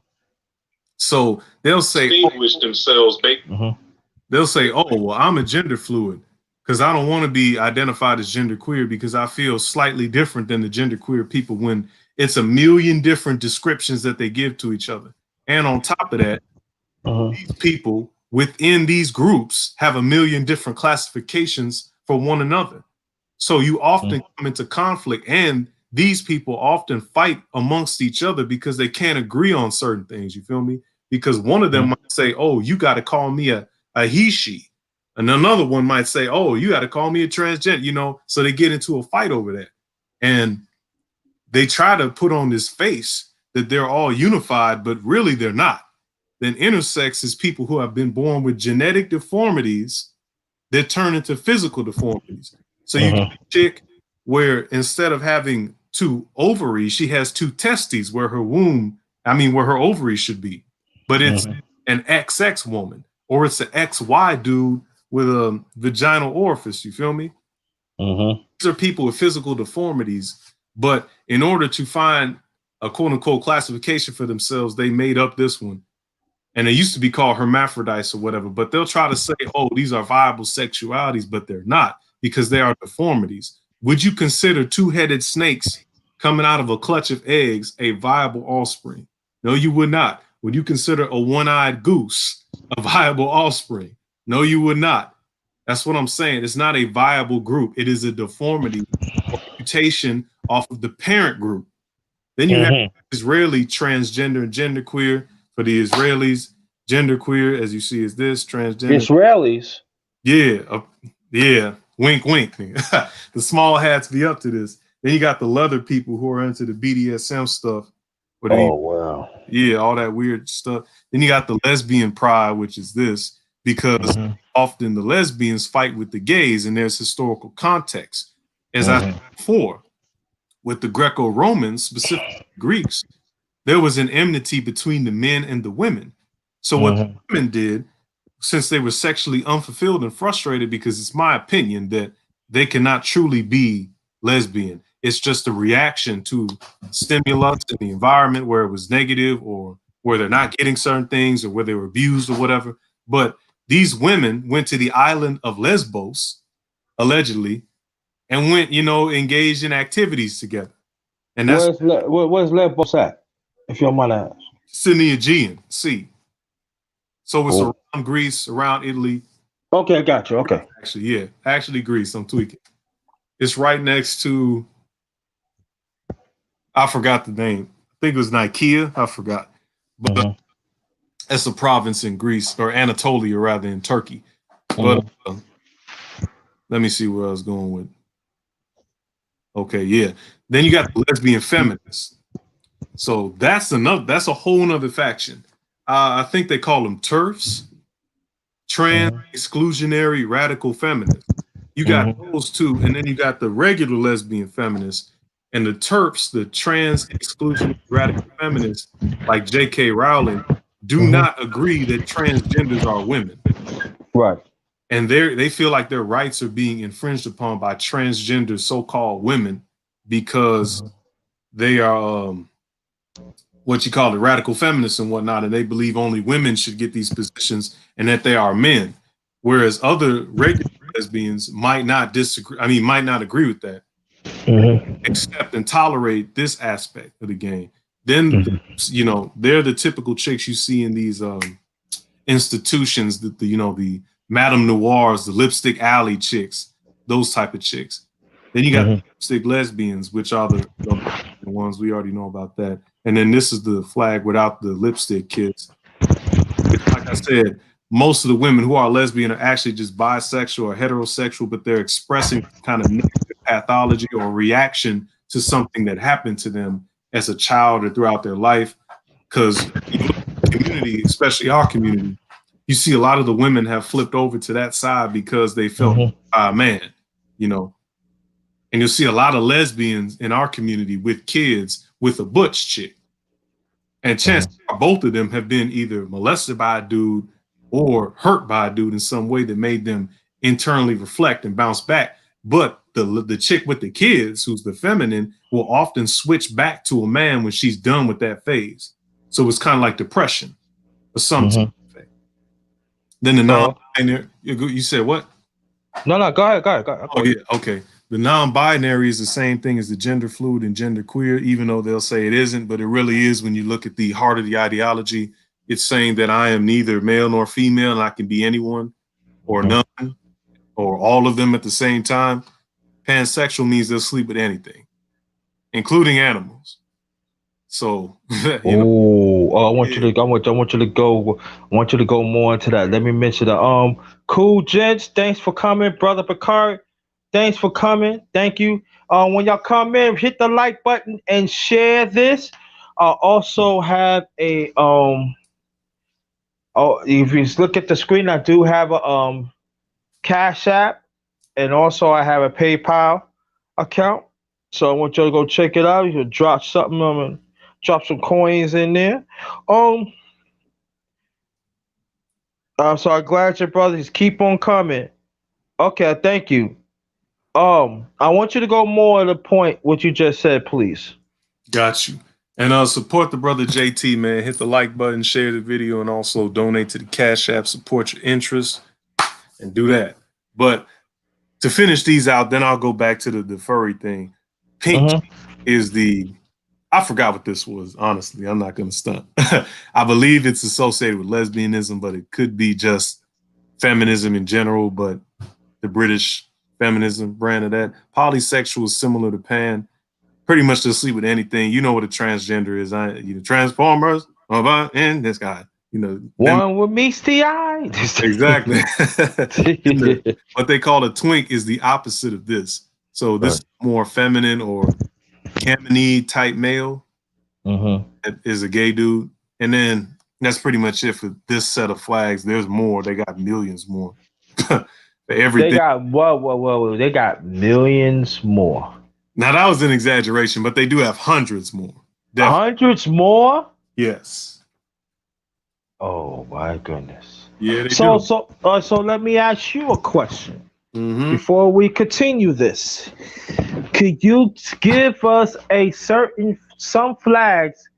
So they'll say, distinguish themselves based. They'll say, oh, well, I'm a gender fluid because I don't want to be identified as gender queer because I feel slightly different than the gender queer people, when it's a million different descriptions that they give to each other. And on top of that, these people within these groups have a million different classifications for one another. So you often come into conflict, and these people often fight amongst each other because they can't agree on certain things. You feel me? Because one of them might say, oh, you got to call me a he, she. And another one might say, oh, you got to call me a transgender, so they get into a fight over that. And they try to put on this face that they're all unified, but really they're not. Then intersex is people who have been born with genetic deformities that turn into physical deformities. So you get a chick where instead of having two ovaries, she has two testes where where her ovaries should be. But it's an XX woman, or it's an XY dude with a vaginal orifice. You feel me? These are people with physical deformities, but in order to find a quote unquote classification for themselves, they made up this one. And they used to be called hermaphrodites or whatever, but they'll try to say, oh, these are viable sexualities, but they're not because they are deformities. Would you consider two-headed snakes coming out of a clutch of eggs a viable offspring? No, you would not. Would you consider a one-eyed goose a viable offspring? No, you would not. That's what I'm saying. It's not a viable group. It is a deformity or mutation off of the parent group. Then you have Israeli transgender and genderqueer. For the Israelis, genderqueer, as you see, is this transgender. Israelis. Yeah, yeah. Wink, wink. The small hats be up to this. Then you got the leather people who are into the BDSM stuff. Oh wow. Yeah, all that weird stuff. Then you got the lesbian pride, which is this, because often the lesbians fight with the gays, and there's historical context. As I said before, with the Greco-Romans, specifically Greeks, there was an enmity between the men and the women. So what the women did, since they were sexually unfulfilled and frustrated, because it's my opinion that they cannot truly be lesbian. It's just a reaction to stimulus in the environment where it was negative or where they're not getting certain things or where they were abused or whatever. But these women went to the island of Lesbos, allegedly, and went, engaged in activities together. And that's where's Lesbos at, if you don't mind asking? It's in the Aegean Sea. So it's around Greece, around Italy. Okay, I got you. Okay. Actually Greece. I'm tweaking. It's right next to, I forgot the name. I think it was Nicaea. I forgot. But it's a province in Greece, or Anatolia rather, in Turkey. But let me see where I was going with. Okay, yeah. Then you got the lesbian feminists. So that's a whole nother faction. I think they call them TERFs, trans exclusionary radical feminists. You got those two, and then you got the regular lesbian feminists, and the TERFs, the trans exclusionary radical feminists, like J.K. Rowling, do not agree that transgenders are women. Right. And they feel like their rights are being infringed upon by transgender so-called women because they are what you call it, radical feminists and whatnot, and they believe only women should get these positions and that they are men. Whereas other regular lesbians might not agree with that, accept and tolerate this aspect of the game. Then, they're the typical chicks you see in these institutions, the Madame Noirs, the Lipstick Alley chicks, those type of chicks. Then you got lipstick lesbians, which are the ones we already know about that. And then this is the flag without the lipstick kids. Like I said, most of the women who are lesbian are actually just bisexual or heterosexual, but they're expressing kind of negative pathology or reaction to something that happened to them as a child or throughout their life. Because community, especially our community, you see a lot of the women have flipped over to that side because they felt by a man, And you'll see a lot of lesbians in our community with kids with a butch chick. And chances are both of them have been either molested by a dude or hurt by a dude in some way that made them internally reflect and bounce back. But the chick with the kids, who's the feminine, will often switch back to a man when she's done with that phase. So it's kind of like depression or something. Then the non-binary, you said what? No, go ahead. Oh, yeah, okay. The non-binary is the same thing as the gender fluid and gender queer, even though they'll say it isn't, but it really is. When you look at the heart of the ideology, it's saying that I am neither male nor female and I can be anyone or none or all of them at the same time. Pansexual means they'll sleep with anything, including animals. So, I want you to go more into that. Let me mention the cool gents. Thanks for coming, brother Picard. Thanks for coming. Thank you. When y'all come in, hit the like button and share this. I also have a if you look at the screen, I do have a Cash App, and also I have a PayPal. account. So I want y'all to go check it out. You can drop something, drop some coins in there. Um, so I'm glad your brothers keep on coming. Okay, thank you. I want you to go more to the point what you just said, please. Got you. And support the brother JT, man. Hit the like button, share the video, and also donate to the Cash App. Support your interests and do that. But to finish these out, then I'll go back to the furry thing. Pink Mm-hmm. is the I forgot what this was. Honestly, I'm not gonna stunt. I believe it's associated with lesbianism, but it could be just feminism in general. But the British feminism brand of that. Polysexual is similar to pan. Pretty much to sleep with anything. You know what a transgender is. Transformers, and this guy. Them One with meets the eye. exactly. What they call a twink is the opposite of this. So this Right. is more feminine or Kamini type male Mm-hmm. that is a gay dude. And then that's pretty much it for this set of flags. There's more. They got millions more for They everything. got whoa. They got millions more. Now that was an exaggeration, but they do have hundreds more. Definitely. Hundreds more. Yes. Oh my goodness. Yeah, they So do. so so let me ask you a question Mm-hmm. before we continue this. Could you give us a certain some flags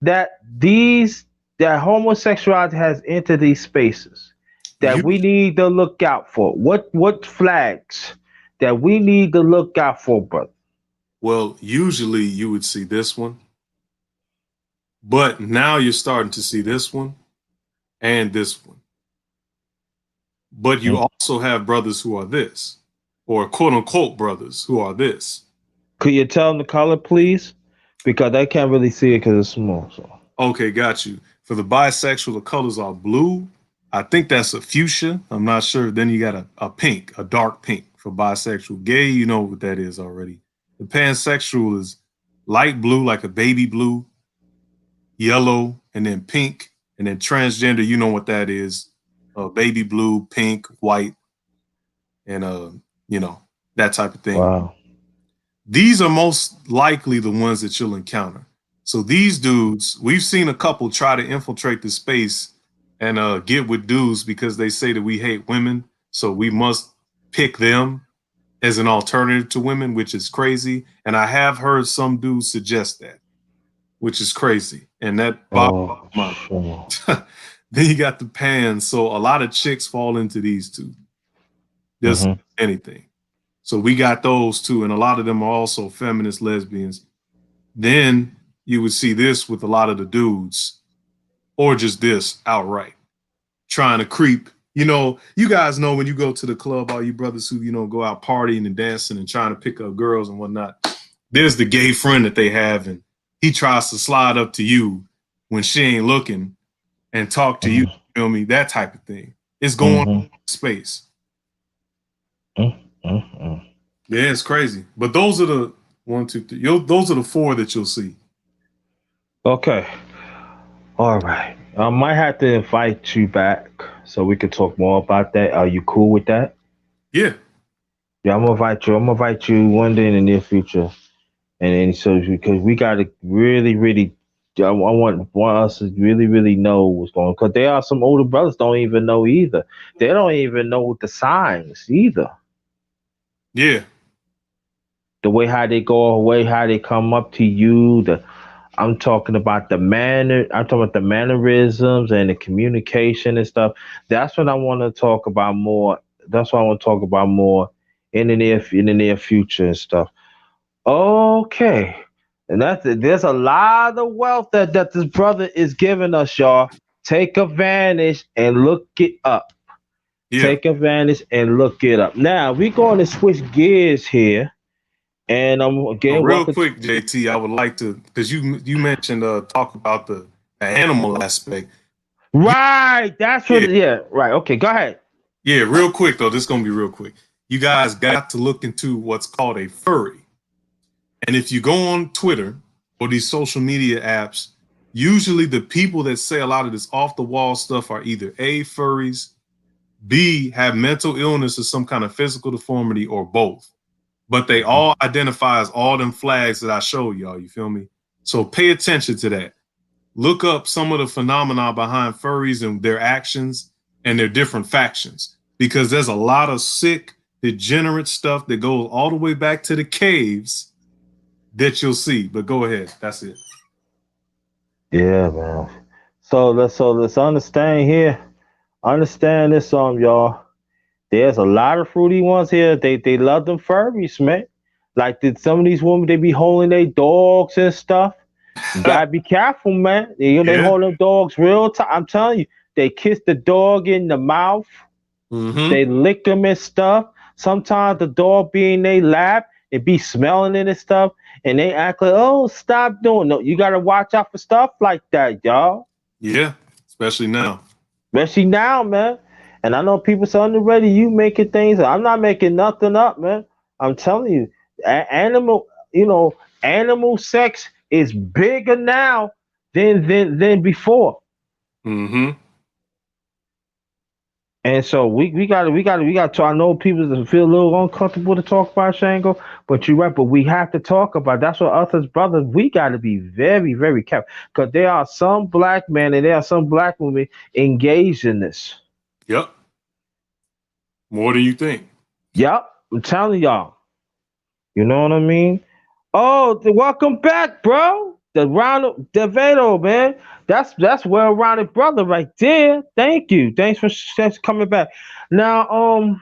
that that homosexuality has entered these spaces that You we need to look out for? What flags that we need to look out for, brother? well, usually you would see this one, but now you're starting to see this one and this one. But you Mm. also have brothers who are this, or quote unquote brothers who are this. Could you tell them the color, please? Because I can't really see it because it's small. So. Okay, got you. For the bisexual, the colors are blue. I think that's a fuchsia. I'm not sure. Then you got a pink, a dark pink for bisexual. Gay, you know what that is already. The pansexual is light blue, like a baby blue, yellow, and then pink. And then transgender, you know what that is. Baby blue, pink, white, and you know, that type of thing. Wow. These are most likely the ones that you'll encounter. So these dudes, we've seen a couple try to infiltrate the space and get with dudes because they say that we hate women. So we must pick them as an alternative to women, which is crazy. And I have heard some dudes suggest that, which is crazy. And that bothers Oh, my sure. mind. Then you got the pans. So a lot of chicks fall into these two. Just Mm-hmm. anything. So we got those too. And a lot of them are also feminist lesbians. Then you would see this with a lot of the dudes, or just this outright, trying to creep. You guys know when you go to the club, all you brothers who, go out partying and dancing and trying to pick up girls and whatnot. There's the gay friend that they have, and he tries to slide up to you when she ain't looking and talk to you. Mm-hmm. You feel me? That type of thing. It's going on Mm-hmm. in space. Mm-hmm. Yeah, it's crazy. But those are the one, two, three. Those are the four that you'll see. Okay. All right. I might have to invite you back so we could talk more about that. Are you cool with that? Yeah. Yeah, I'm gonna invite you. I'm gonna invite you one day in the near future, and then so because we gotta really, I want us to really know what's going on. Because there are some older brothers don't even know either. They don't even know the signs either. Yeah. The way how they go away, how they come up to you. I'm talking about the manner. I'm talking about the mannerisms and the communication and stuff. That's what I want to talk about more. That's what I want to talk about more in the near future and stuff. Okay, and there's a lot of wealth that this brother is giving us, y'all. Take advantage and look it up. Yeah. Take advantage and look it up. Now we're going to switch gears here, and I'm So again real welcome. quick, JT, I would like to because you mentioned talk about the animal aspect. You, Right, that's what. yeah, Yeah, right. Okay, go ahead. yeah. Real quick though, this is gonna be real quick. You guys got to look into what's called a furry, and if you go on Twitter or these social media apps, usually the people that say a lot of this off the wall stuff are either A, furries, B, have mental illness or some kind of physical deformity, or both. but they all identify as all them flags that I showed y'all. You feel me? So pay attention to that. Look up some of the phenomena behind furries and their actions and their different factions, because there's a lot of sick, degenerate stuff that goes all the way back to the caves that you'll see. But go ahead. That's it. Yeah, man. So let's understand here. Understand this, y'all. There's a lot of fruity ones here. They love them furries, man. Like some of these women, they be holding their dogs and stuff. You gotta be careful, man. They Yeah. hold them dogs real tight. I'm telling you, they kiss the dog in the mouth. Mm-hmm. They lick them and stuff. Sometimes the dog be in their lap, it be smelling it and stuff, and they act like, "Oh, stop doing." No, you gotta watch out for stuff like that, y'all. Yeah. Especially now. Especially now, man. And I know people say underrated. You making things. I'm not making nothing up, man. I'm telling you, animal. You know, animal sex is bigger now than before. Mm-hmm. And so we got to. I know people that feel a little uncomfortable to talk about Shango, but you're right. But we have to talk about. That's what us as brothers. We got to be very, very careful because there are some black men and there are some black women engaged in this. Yep. More than you think. Yep, I'm telling y'all. You know what I mean? Oh, welcome back, bro. The round, Devedo, man. That's well-rounded brother right there. Thank you. Thanks for coming back. Now,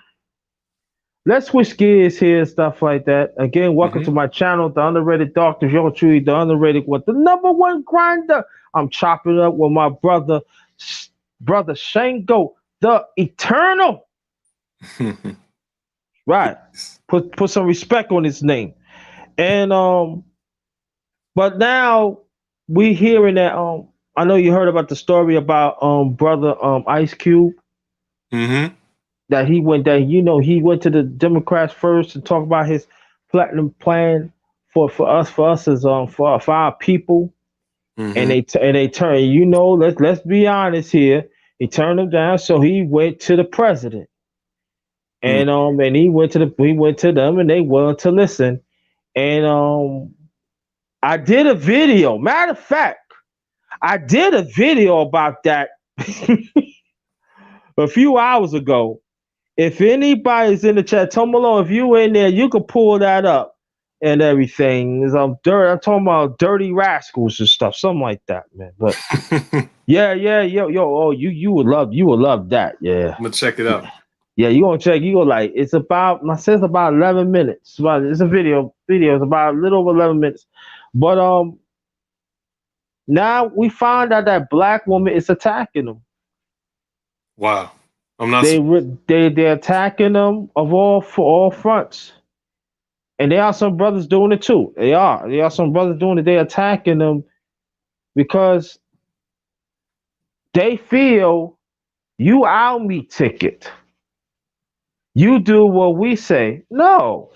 let's switch gears here and stuff like that. Again, welcome to Mm-hmm. my channel, the underrated Doctor Young Truly, the underrated what the number one grinder. I'm chopping up with my brother Shango, the Eternal. Right. Put some respect on his name. And but now we hearing that I know you heard about the story about brother Ice Cube Mm-hmm. that he went to the Democrats first to talk about his platinum plan for us as for our people, and Mm-hmm. they turned, let's be honest here, he turned them down, so he went to the president, and he went to them and they willing to listen. And I did a video. Matter of fact, I did a video about that a few hours ago. If anybody's in the chat, Tom Malone, if you in there, you could pull that up and everything. I'm talking about dirty rascals and stuff, something like that, man. But I'm yeah, yo, oh, you would love that, yeah. gonna check it out. Yeah, you gonna check. You go like it's about 11 minutes. It's a video. It's about a little over 11 minutes. But now we find out that black woman is attacking them. Wow. I'm not They're attacking them for all fronts, and there are some brothers doing it too. There are some brothers doing it. They're attacking them because they feel you our meat ticket. You do what we say. No,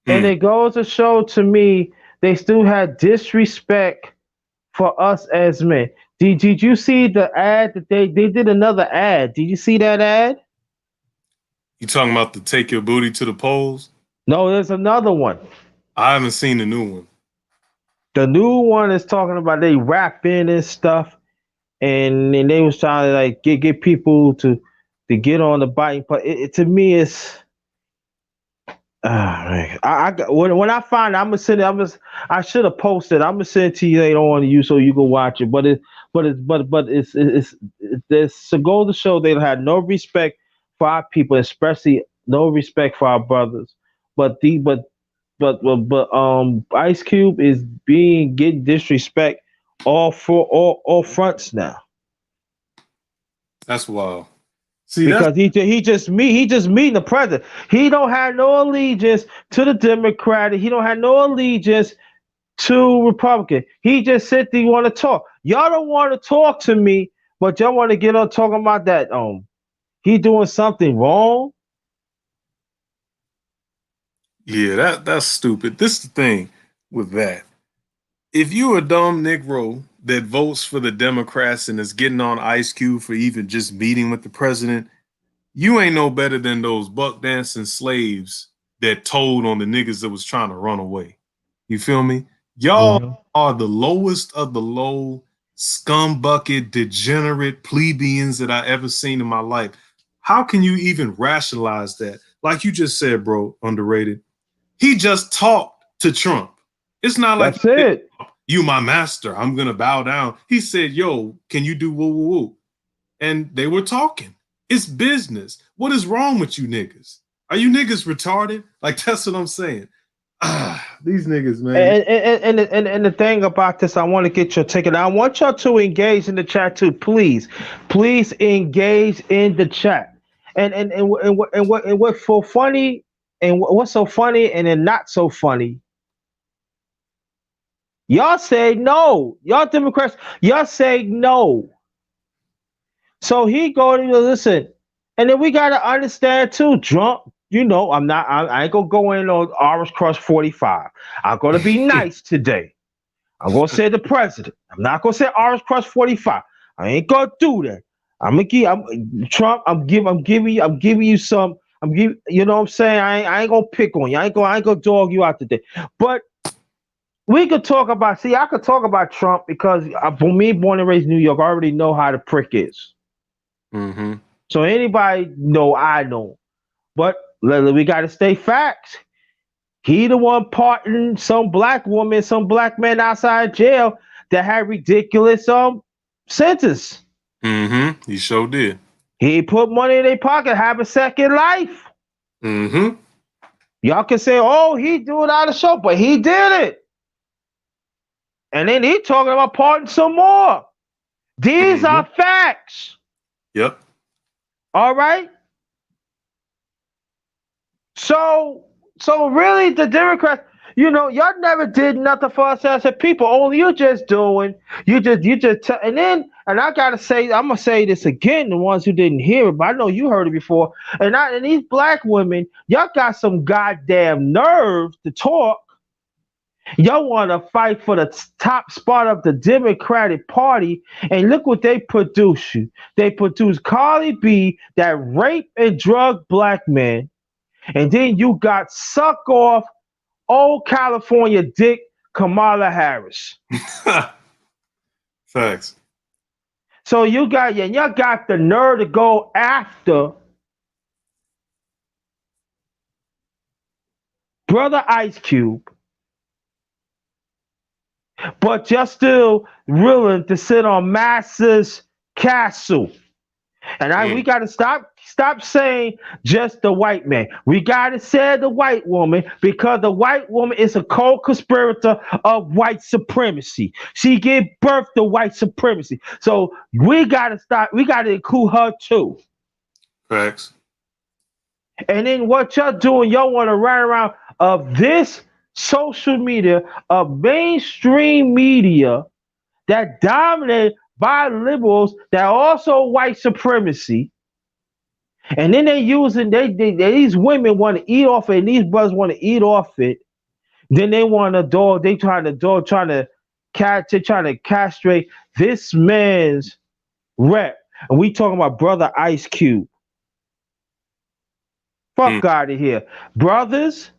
and mm. it goes to show to me they still had disrespect for us as men. Did you see the ad that they did another ad? Did you see that ad? You talking about the take your booty to the polls? No, there's another one. I haven't seen the new one. The new one is talking about they rap in and stuff, and they was trying to like get people to get on the bike. But to me, it's man. When I find it, I'm gonna send it. I should have posted. I'm gonna send it to you later on to you so you can watch it. It's to go to show they had no respect for our people, especially no respect for our brothers. But the but Ice Cube is being getting disrespect all fronts now That's wild. See, that's because he just meeting the president. He don't have no allegiance to the Democratic. He don't have no allegiance to Republican. He just said they want to talk. Y'all don't want to talk to me, but y'all want to get on talking about that. He doing something wrong. yeah, that's stupid. This is the thing with that. If you a dumb Negro that votes for the Democrats and is getting on Ice Cube for even just meeting with the president, you ain't no better than those buck dancing slaves that told on the niggas that was trying to run away. You feel me? Y'all Mm-hmm. are the lowest of the low, scumbucket, degenerate plebeians that I ever seen in my life. How can you even rationalize that? Like you just said, bro, underrated. He just talked to Trump. It's not like he That's said, it. you my master, I'm gonna bow down. He said, yo, can you do woo woo woo? And they were talking. It's business. What is wrong with you niggas? Are you niggas retarded? Like that's what I'm saying. These niggas, man. And the thing about this, I want to get your take. And I want y'all to engage in the chat too, please. Please engage in the chat. And what's so funny, and what's so funny, and then not so funny. Y'all say no. Y'all Democrats, y'all say no. So he go to listen, and then we gotta understand too, Trump. You know, I ain't gonna go in on Orange Crush 45. I'm gonna be nice today. I'm gonna say the president. I'm not gonna say Orange Crush 45. I ain't gonna do that. Trump. I'm giving you some. You know what I'm saying? I ain't gonna pick on you. I ain't gonna dog you out today. But we could talk about. See, I could talk about Trump because for me, born and raised in New York, I already know how the prick is. Mm-hmm. So anybody know, I know. But we got to stay facts. He the one parting some black woman, some black man outside jail that had ridiculous sentence. Mm-hmm. He sure did. He put money in their pocket, have a second life. Mm-hmm. Y'all can say, oh, he do it out of show, but he did it. And then he talking about parting some more. These Mm-hmm. are facts. Yep. All right. So really, the Democrats, y'all never did nothing for us as a people. Only you just doing, and I gotta say, I'm gonna say this again, the ones who didn't hear it, but I know you heard it before. And these black women, y'all got some goddamn nerve to talk. Y'all want to fight for the top spot of the Democratic Party, and look what they produce you. They produce Carly B, that rape and drug black man. And then you got suck off old California dick Kamala Harris. Facts. So y'all got the nerve to go after brother Ice Cube, but you're still willing to sit on Massa's castle. And we got to stop saying just the white man. We got to say the white woman because the white woman is a co-conspirator of white supremacy. She gave birth to white supremacy. So we got to stop. We got to include her too. Facts. And then what y'all doing, y'all want to run around of this social media, of mainstream media that dominated by liberals that are also white supremacy. And then these women want to eat off it, and these brothers want to eat off it. Then they want to dog. They trying to castrate this man's rep. And we talking about brother Ice Cube. Mm. Fuck out of here, brothers.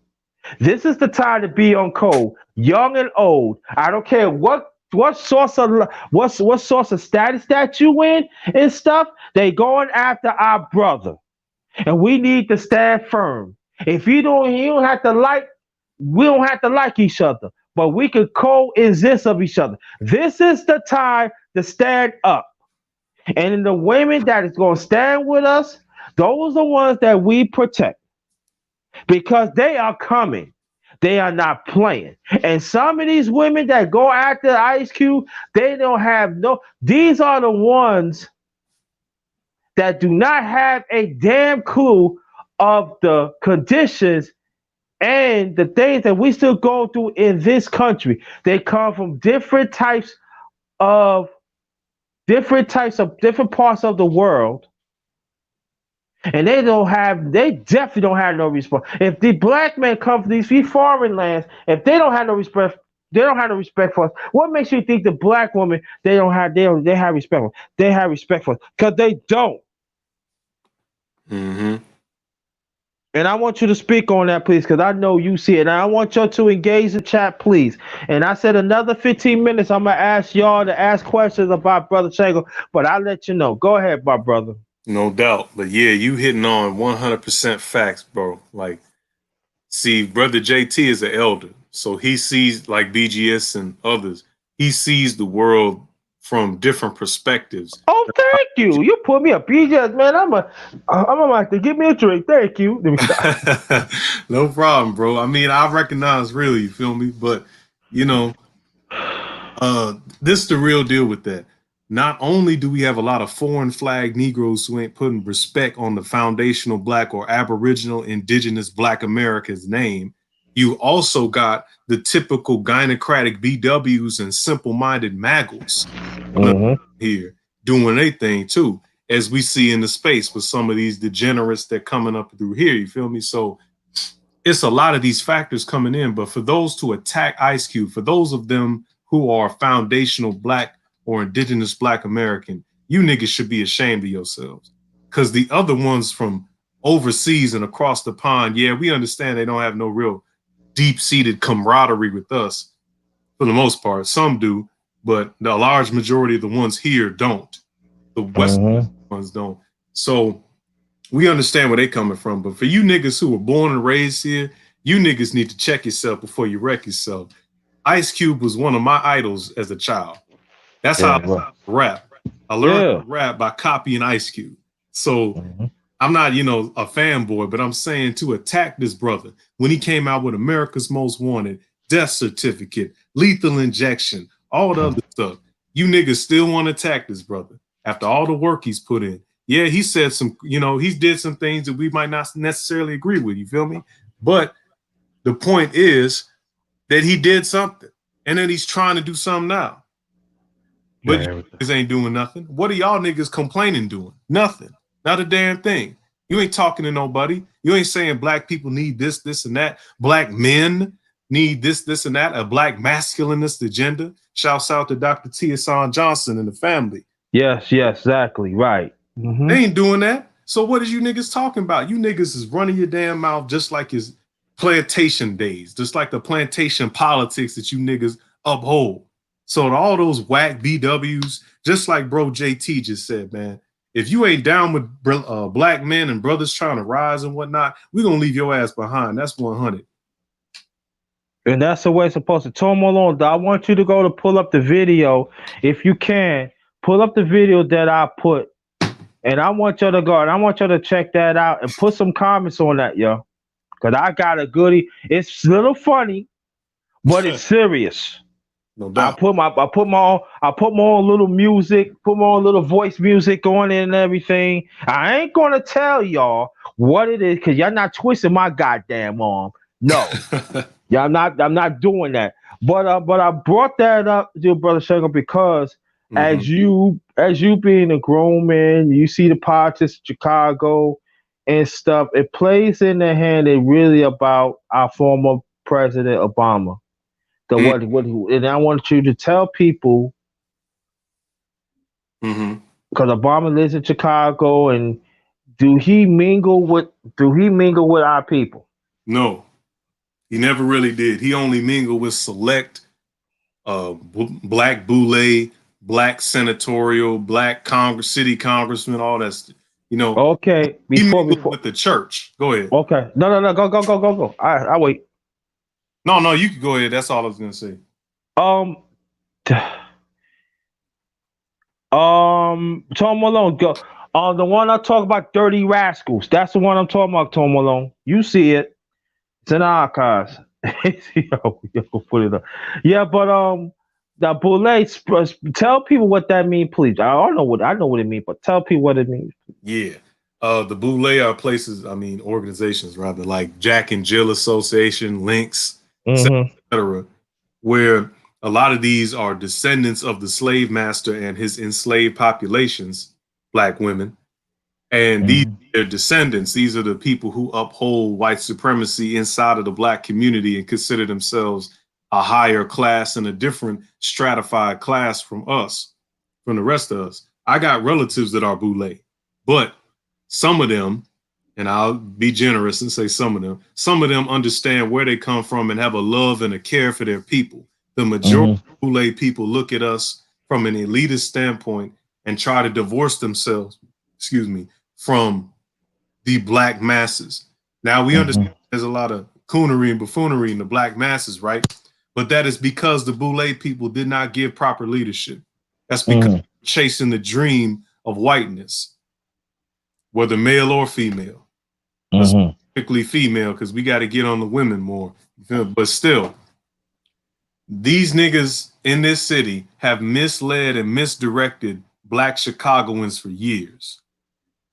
This is the time to be on code, young and old. I don't care what source of status that you in and stuff. They going after our brother. And we need to stand firm. If you don't have to like, we don't have to like each other, but we can coexist of each other. This is the time to stand up. And the women that is going to stand with us, those are the ones that we protect because they are coming. They are not playing. And some of these women that go after Ice Cube, they don't have these are the ones that do not have a damn clue of the conditions and the things that we still go through in this country. They come from different parts of the world. And they definitely don't have no respect. If the black men come from these foreign lands, if they don't have no respect, they don't have no respect for us. What makes you think the black woman they have respect for? They have respect for us because they don't. Mm-hmm. And I want you to speak on that, please, because I know you see it. And I want y'all to engage the chat, please. And I said another 15 minutes, I'm going to ask y'all to ask questions about Brother Shango, but I'll let you know. Go ahead, my brother. No doubt. But yeah, you hitting on 100% facts, bro. Like, see, brother JT is an elder. So he sees, like BGS and others, he sees the world from different perspectives. Oh, thank you. You put me up. You just, man, I'm like to give me a drink. Thank you. Let me stop. No problem, bro. I mean, I recognize really, you feel me? But, you know, this is the real deal with that. Not only do we have a lot of foreign flag Negroes who ain't putting respect on the foundational Black or Aboriginal Indigenous Black America's name, you also got the typical gynocratic BWs and simple-minded maggots here doing their thing too, as we see in the space with some of these degenerates that coming up through here. You feel me? So it's a lot of these factors coming in, but for those to attack Ice Cube, for those of them who are foundational Black or indigenous Black American, you niggas should be ashamed of yourselves. Because the other ones from overseas and across the pond, yeah, we understand they don't have no real deep-seated camaraderie with us for the most part. Some do, but the large majority of the ones here don't. The Western ones don't. So we understand where they coming from, but for you niggas who were born and raised here, you niggas need to check yourself before you wreck yourself. Ice Cube was one of my idols as a child. That's how I learned to rap. I learned to rap by copying Ice Cube. So I'm not, you know, a fanboy, but I'm saying to attack this brother when he came out with America's Most Wanted, Death Certificate, Lethal Injection, all the other stuff. You niggas still want to attack this brother after all the work he's put in. Yeah, he said some, you know, he did some things that we might not necessarily agree with. You feel me? But the point is that he did something, and then he's trying to do something now. But you niggas ain't doing nothing. What are y'all niggas complaining doing? Nothing. Not a damn thing. You ain't talking to nobody. You ain't saying Black people need this, this, and that. Black men need this, this, and that. A Black masculinist agenda. Shouts out to Dr. T. Hassan Johnson and the family. Yes, exactly. Right. They ain't doing that. So what is you niggas talking about? You niggas is running your damn mouth just like his plantation days, just like the plantation politics that you niggas uphold. So to all those whack BWs, just like bro JT just said, man, if you ain't down with Black men and brothers trying to rise and whatnot, we're going to leave your ass behind. That's 100. And that's the way it's supposed to. Tom Malone, I want you to go to pull up the video. If you can, pull up the video that I put. And I want y'all to go and I want y'all to check that out and put some comments on that, yo. Because I got a goodie. It's a little funny, but it's serious. No doubt. I put my own little music, put my own little voice music on it and everything. I ain't gonna tell y'all what it is because y'all not twisting my goddamn arm. No. Yeah, I'm not doing that. But I brought that up, dear brother Shango, because as you being a grown man, you see the politics of Chicago and stuff. It plays in the hand. It really about our former President Obama. And I want you to tell people because Obama lives in Chicago, and do he mingle with our people? No, he never really did. He only mingled with select Black boule, Black senatorial, Black city congressman, all that. You know. Okay. Before with the church. Go ahead. Okay. No. Go. I wait. No, you can go ahead. That's all I was gonna say. Tom Malone, go. The one I talk about, Dirty Rascals. That's the one I'm talking about, Tom Malone. You see it. It's in the archives. yo, put it up. Yeah, but the boule. Tell people what that means, please. I know what it means, but tell people what it means. Yeah. The boule are places, organizations rather, like Jack and Jill Association, Links, etc., where a lot of these are descendants of the slave master and his enslaved populations, Black women. And these are descendants. These are the people who uphold white supremacy inside of the Black community and consider themselves a higher class and a different stratified class from us, from the rest of us. I got relatives that are boule, but some of them and I'll be generous and say some of them understand where they come from and have a love and a care for their people. The majority Mm-hmm. of Kool Aid people look at us from an elitist standpoint and try to divorce themselves, excuse me, from the black masses. Now we Mm-hmm. understand there's a lot of coonery and buffoonery in the black masses, right? But that is because the Boule people did not give proper leadership. That's because Mm-hmm. they're chasing the dream of whiteness, whether male or female, but Mm-hmm. specifically female, because we got to get on the women more. But still, these niggas in this city have misled and misdirected black Chicagoans for years.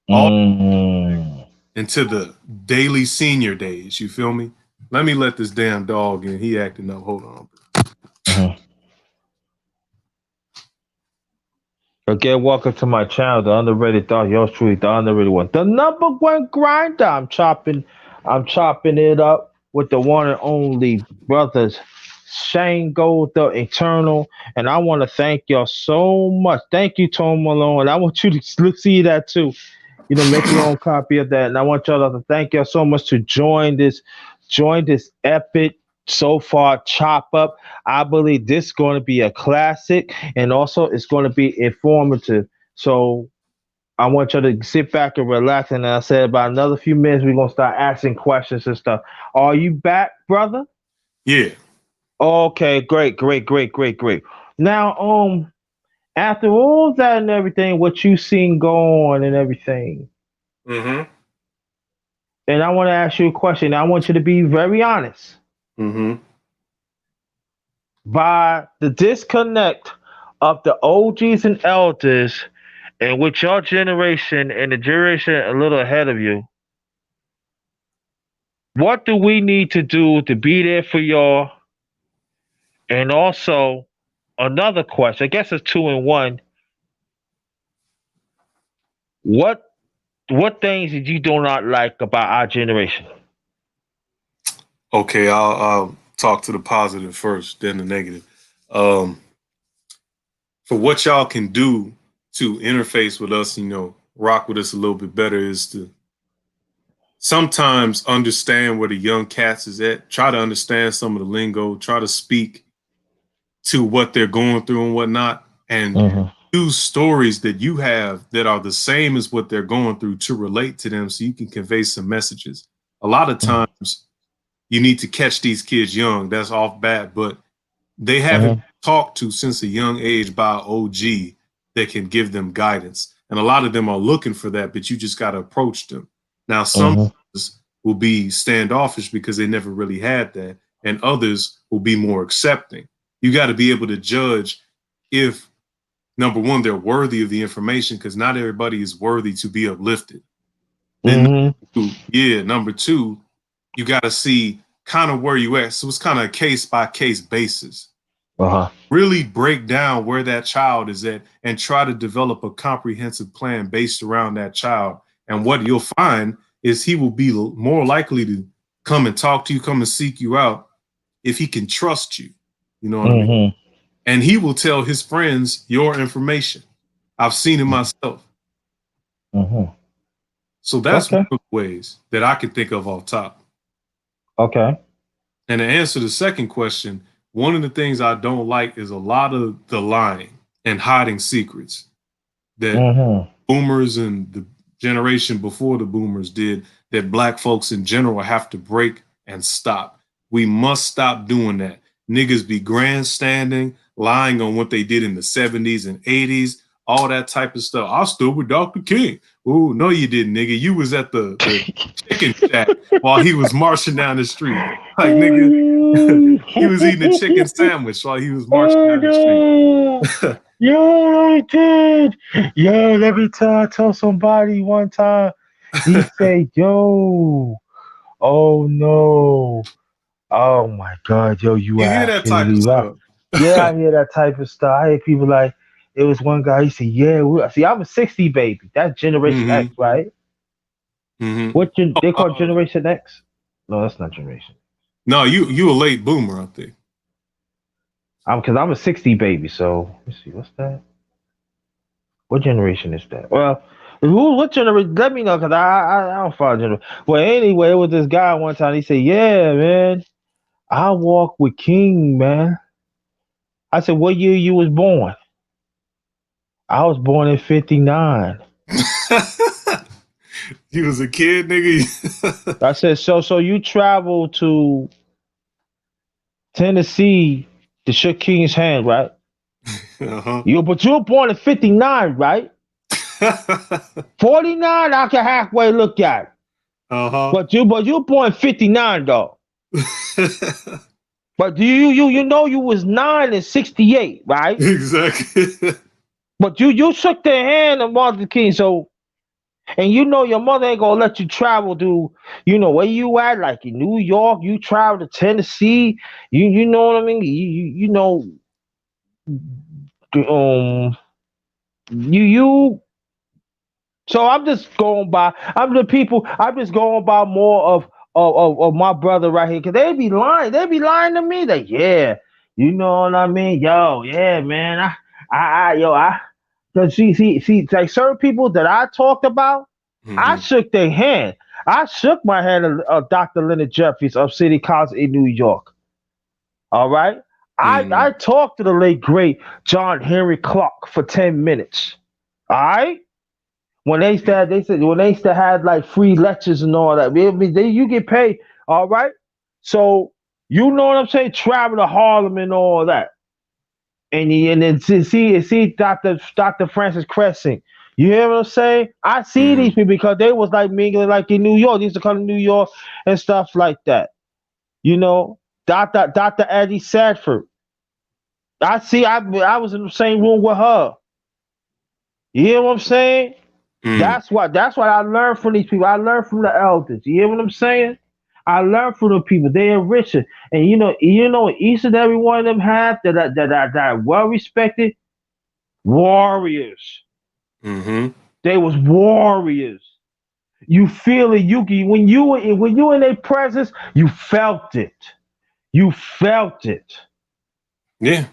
All Mm-hmm. into the daily senior days. You feel me? Let me let this damn dog in. He acting up. Hold on. Mm-hmm. Again, welcome to my channel, the underrated dog, yours truly, the underrated one, the number one grinder. I'm chopping it up with the one and only brothers Shango the Eternal, and I want to thank y'all so much. Thank you, Tom Malone. I want you to see that too. Make your own copy of that. And I want y'all to thank y'all so much to join this epic so far chop up. I believe this is going to be a classic, and also it's going to be informative. So I want y'all to sit back and relax. And I said about another few minutes, we're gonna start asking questions and stuff. Are you back, brother? Yeah. Okay, great, great, great, great, great. Now, after all that and everything, what you seen going and everything, Mm-hmm. and I want to ask you a question. I want you to be very honest. Mm-hmm. By the disconnect of the OGs and elders, and with your generation and the generation a little ahead of you, what do we need to do to be there for y'all? And also, another question. I guess it's two in one. What what things did you do not like about our generation? Okay, I'll talk to the positive first, then the negative. Um, for what y'all can do to interface with us, rock with us a little bit better is to sometimes understand where the young cats is at. Try to understand some of the lingo. Try to speak to what they're going through and whatnot, and Mm-hmm. use stories that you have that are the same as what they're going through to relate to them so you can convey some messages. A lot of times you need to catch these kids young. That's off bat, but they haven't Mm-hmm. been talked to since a young age by an OG that can give them guidance. And a lot of them are looking for that, but you just got to approach them. Now, some Mm-hmm. will be standoffish because they never really had that, and others will be more accepting. You got to be able to judge if, number one, they're worthy of the information, because not everybody is worthy to be uplifted. Then, Mm-hmm. number two, you got to see kind of where you at. So it's kind of a case by case basis. Uh-huh. Really break down where that child is at and try to develop a comprehensive plan based around that child. And what you'll find is he will be more likely to come and talk to you, come and seek you out if he can trust you. You know what I mean? Mm-hmm. And he will tell his friends your information. I've seen it myself. Mm-hmm. So that's one Okay. of the ways that I can think of off top. Okay. And to answer the second question, one of the things I don't like is a lot of the lying and hiding secrets that Mm-hmm. boomers and the generation before the boomers did, that black folks in general have to break and stop. We must stop doing that. Niggas be grandstanding, lying on what they did in the 70s and 80s, all that type of stuff. I stood with Dr. King. Oh, no, you didn't, nigga. You was at the chicken shack while he was marching down the street. Like, nigga, he was eating a chicken sandwich while he was marching Oh down the street. no! Yo, I did. Yo, let me tell somebody one time. He said, "Yo, oh no, oh my God, yo, you You are hear that type of absolutely right." stuff. Yeah, I hear that type of stuff. I hear people like it was one guy. He said, "Yeah, see, I'm a '60 baby. That's Generation X, Mm-hmm. right? Mm-hmm. They call Generation X? No, that's not Generation. No, you a late boomer, I think. Because I'm a '60 baby. So let's see, what's that? What generation is that? Well, Who? What generation? Let me know, cause I don't follow generation. Well, anyway, it was this guy one time. He said, "Yeah, man, I walk with King, man." I said, "What year you was born?" I was born in '59. You was a kid, nigga. I said, "So you traveled to Tennessee to shake King's hand, right? Uh-huh. But you were born in '59, right? '49, I can halfway look at it. Uh-huh. But you were born in '59 though. But you know you was 9 in '68, right? Exactly. But you shook their hand of Martin Luther King, so and you know your mother ain't gonna let you travel to, where you at, like in New York, you travel to Tennessee, you know what I mean? You know, um, you. So I'm just going by. I'm the people. I'm just going by more of my brother right here, cause they be lying. They be lying to me. That yeah, you know what I mean? Yo, yeah, man. Cause see, like certain people that I talked about, I Hmm. shook their hand. I shook my hand of Dr. Leonard Jeffries of City College in New York. All right. I Hmm. talked to the late great John Henry Clark for 10 minutes. All right. When they said when they used to have like free lectures and all that, you get paid. All right. So you know what I'm saying? Travel to Harlem and all that. And then see Dr. Francis Cressing. You hear what I'm saying? I see these Hmm. people because they was like mingling like in New York. They used to come to New York and stuff like that. You know, Dr. Eddie Sadford. I was in the same room with her. You hear what I'm saying? Hmm. That's what I learned from these people. I learned from the elders. You hear what I'm saying? I learned from the people. They are richer. And each and every one of them have that are well respected warriors. Hmm. They was warriors. You feel it, Yuki. When you in their presence, you felt it. You felt it. Yeah.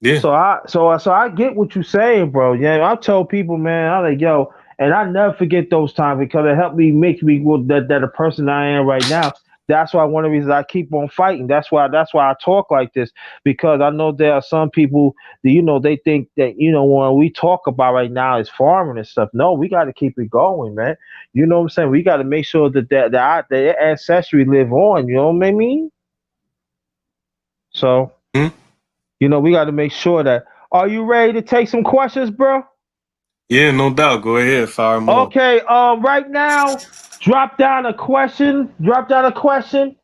Yeah. So I get what you're saying, bro. Yeah, I tell people, man, I'm like, yo, and I never forget those times because it helped me make me that the person I am right now. That's why one of the reasons I keep on fighting. That's why I talk like this because I know there are some people that they think that when we talk about right now is farming and stuff. No, we got to keep it going, man. You know what I'm saying? We got to make sure that their ancestry live on. You know what I mean? So. Hmm. We got to make sure that. Are you ready to take some questions, bro? Yeah, no doubt. Go ahead, fire them off. Okay. Right now, drop down a question. Drop down a question.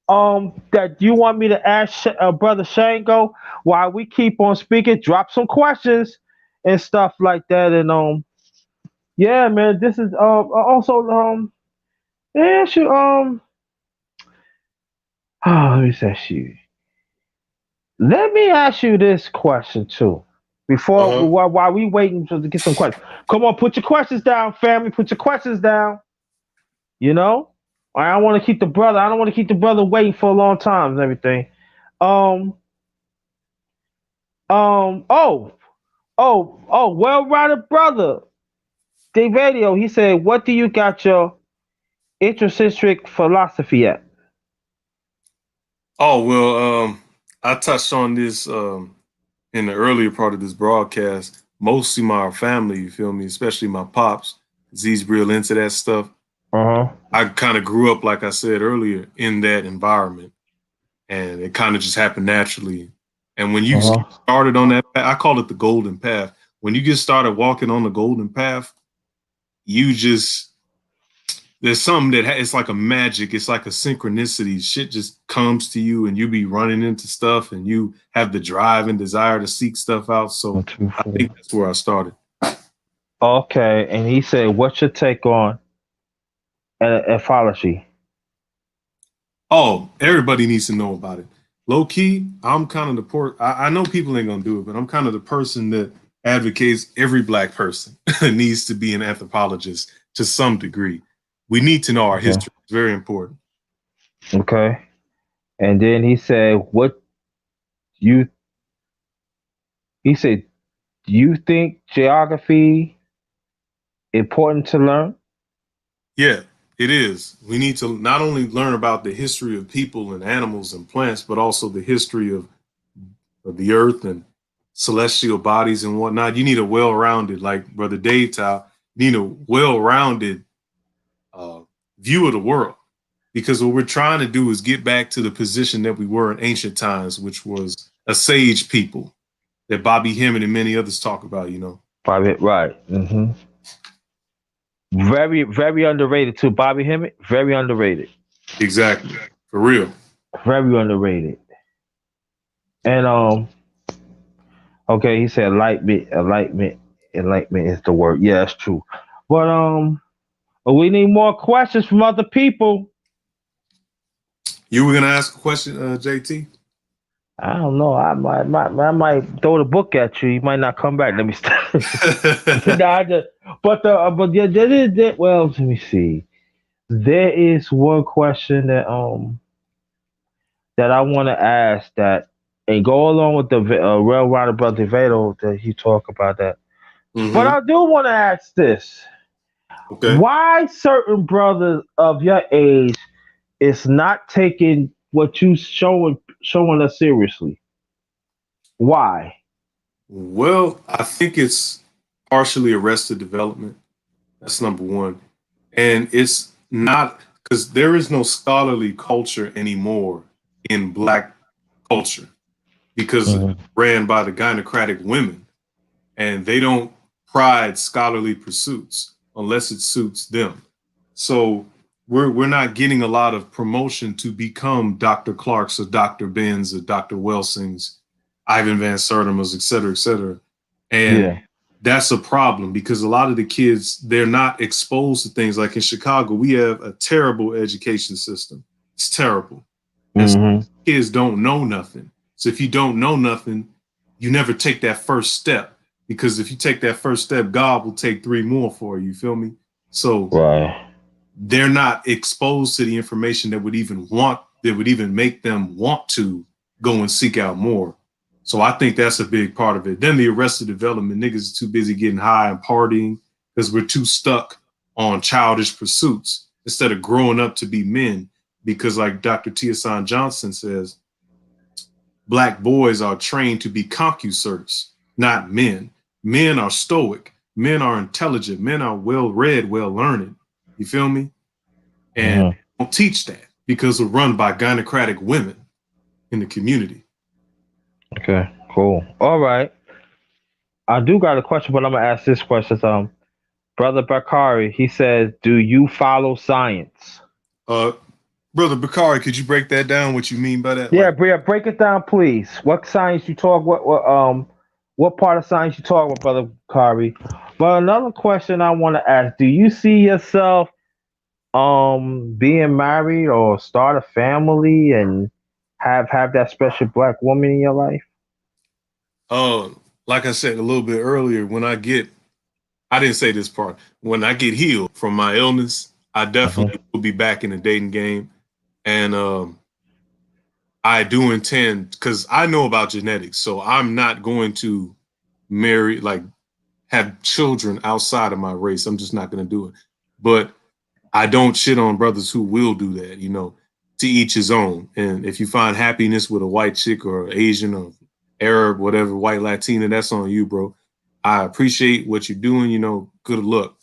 That you want me to ask, brother Shango, while we keep on speaking. Drop some questions and stuff like that. And yeah, man. This is also yeah, shoot, let me say you. Let me ask you this question too. Before Uh-huh. while we waiting to get some questions. Come on, put your questions down, family. Put your questions down. You know? I don't want to keep the brother. I don't want to keep the brother waiting for a long time and everything. Um, oh, well-rounded brother. Dave Radio, he said, what do you got your introcentric philosophy at? Oh, well, I touched on this in the earlier part of this broadcast. Mostly my family, you feel me, especially my pops. He's real into that stuff. Uh-huh. I kind of grew up, like I said earlier, in that environment, and it kind of just happened naturally. And when you get Uh-huh. started on that, I call it the golden path. When you get started walking on the golden path, you just there's something it's like a magic. It's like a synchronicity. Shit just comes to you, and you be running into stuff, and you have the drive and desire to seek stuff out. One, So two, I four. think that's where I started. Okay, and he said, what's your take on ethology? Oh, everybody needs to know about it. Low key, I'm kind of the poor. I know people ain't gonna do it, but I'm kind of the person that advocates every black person needs to be an anthropologist to some degree. We need to know our Okay. history. It's very important. Okay. And then he said, "What you?" He said, Do you think geography important to learn? Yeah, it is. We need to not only learn about the history of people and animals and plants, but also the history of the earth and celestial bodies and whatnot. You need a well-rounded, like Brother Dave Tao, you need a well-rounded uh, view of the world. Because what we're trying to do is get back to the position that we were in ancient times, which was a sage people that Bobby Hemmett and many others talk about, you know. Private, right. Very, very underrated too. Bobby Hemmett, very underrated. Exactly. For real. Very underrated. And okay, he said enlightenment is the word. Yeah, that's true. But we need more questions from other people. You were going to ask a question, JT? I don't know. I might throw the book at you. You might not come back. Let me stop. No, but yeah, well, let me see. There is one question that I want to ask that and go along with the Real Rider Brother Vado that he talk about that. But Mm-hmm. I do want to ask this: Okay. why certain brothers of your age is not taking what you showing us seriously? Why? Well, I think it's partially arrested development. That's number one. And it's not because there is no scholarly culture anymore in Black culture because it's Mhm. ran by the gynocratic women and they don't pride scholarly pursuits unless it suits them. So we're not getting a lot of promotion to become Dr. Clark's or Dr. Ben's or Dr. Welsing's, Ivan Van Sertima's, et cetera, et cetera. And Yeah. that's a problem because a lot of the kids, they're not exposed to things like in Chicago, we have a terrible education system. It's terrible. And so Hmm. kids don't know nothing. So if you don't know nothing, you never take that first step because if you take that first step, God will take three more for you. You feel me? So Right. they're not exposed to the information that would even make them want to go and seek out more. So I think that's a big part of it. Then the arrested development, niggas is too busy getting high and partying because we're too stuck on childish pursuits instead of growing up to be men. Because like Dr. Tiasan Johnson says, Black boys are trained to be concussors, not men. Men are stoic. Men are intelligent. Men are well read, well learned. You feel me? And Hmm. they don't teach that because we're run by gynocratic women in the community. Okay. Cool. All right. I do got a question, but I'm gonna ask this question. Brother Bakari, he says, "Do you follow science?" Uh, Brother Bakari, could you break that down? What you mean by that? Yeah, Like, Bria, break it down, please. What science you talk? What part of science you talk about, Brother Bakari? But another question I want to ask: do you see yourself being married or start a family and have that special black woman in your life? uh, like I said a little bit earlier, I didn't say this part. When I get healed from my illness, I Hmm. definitely will be back in the dating game. And I do intend, because I know about genetics, so I'm not going to marry, like, have children outside of my race. I'm just not going to do it. But I don't shit on brothers who will do that, you know, to each his own. And if you find happiness with a white chick or Asian or Arab, whatever, white Latina, that's on you, bro. I appreciate what you're doing, you know, good luck,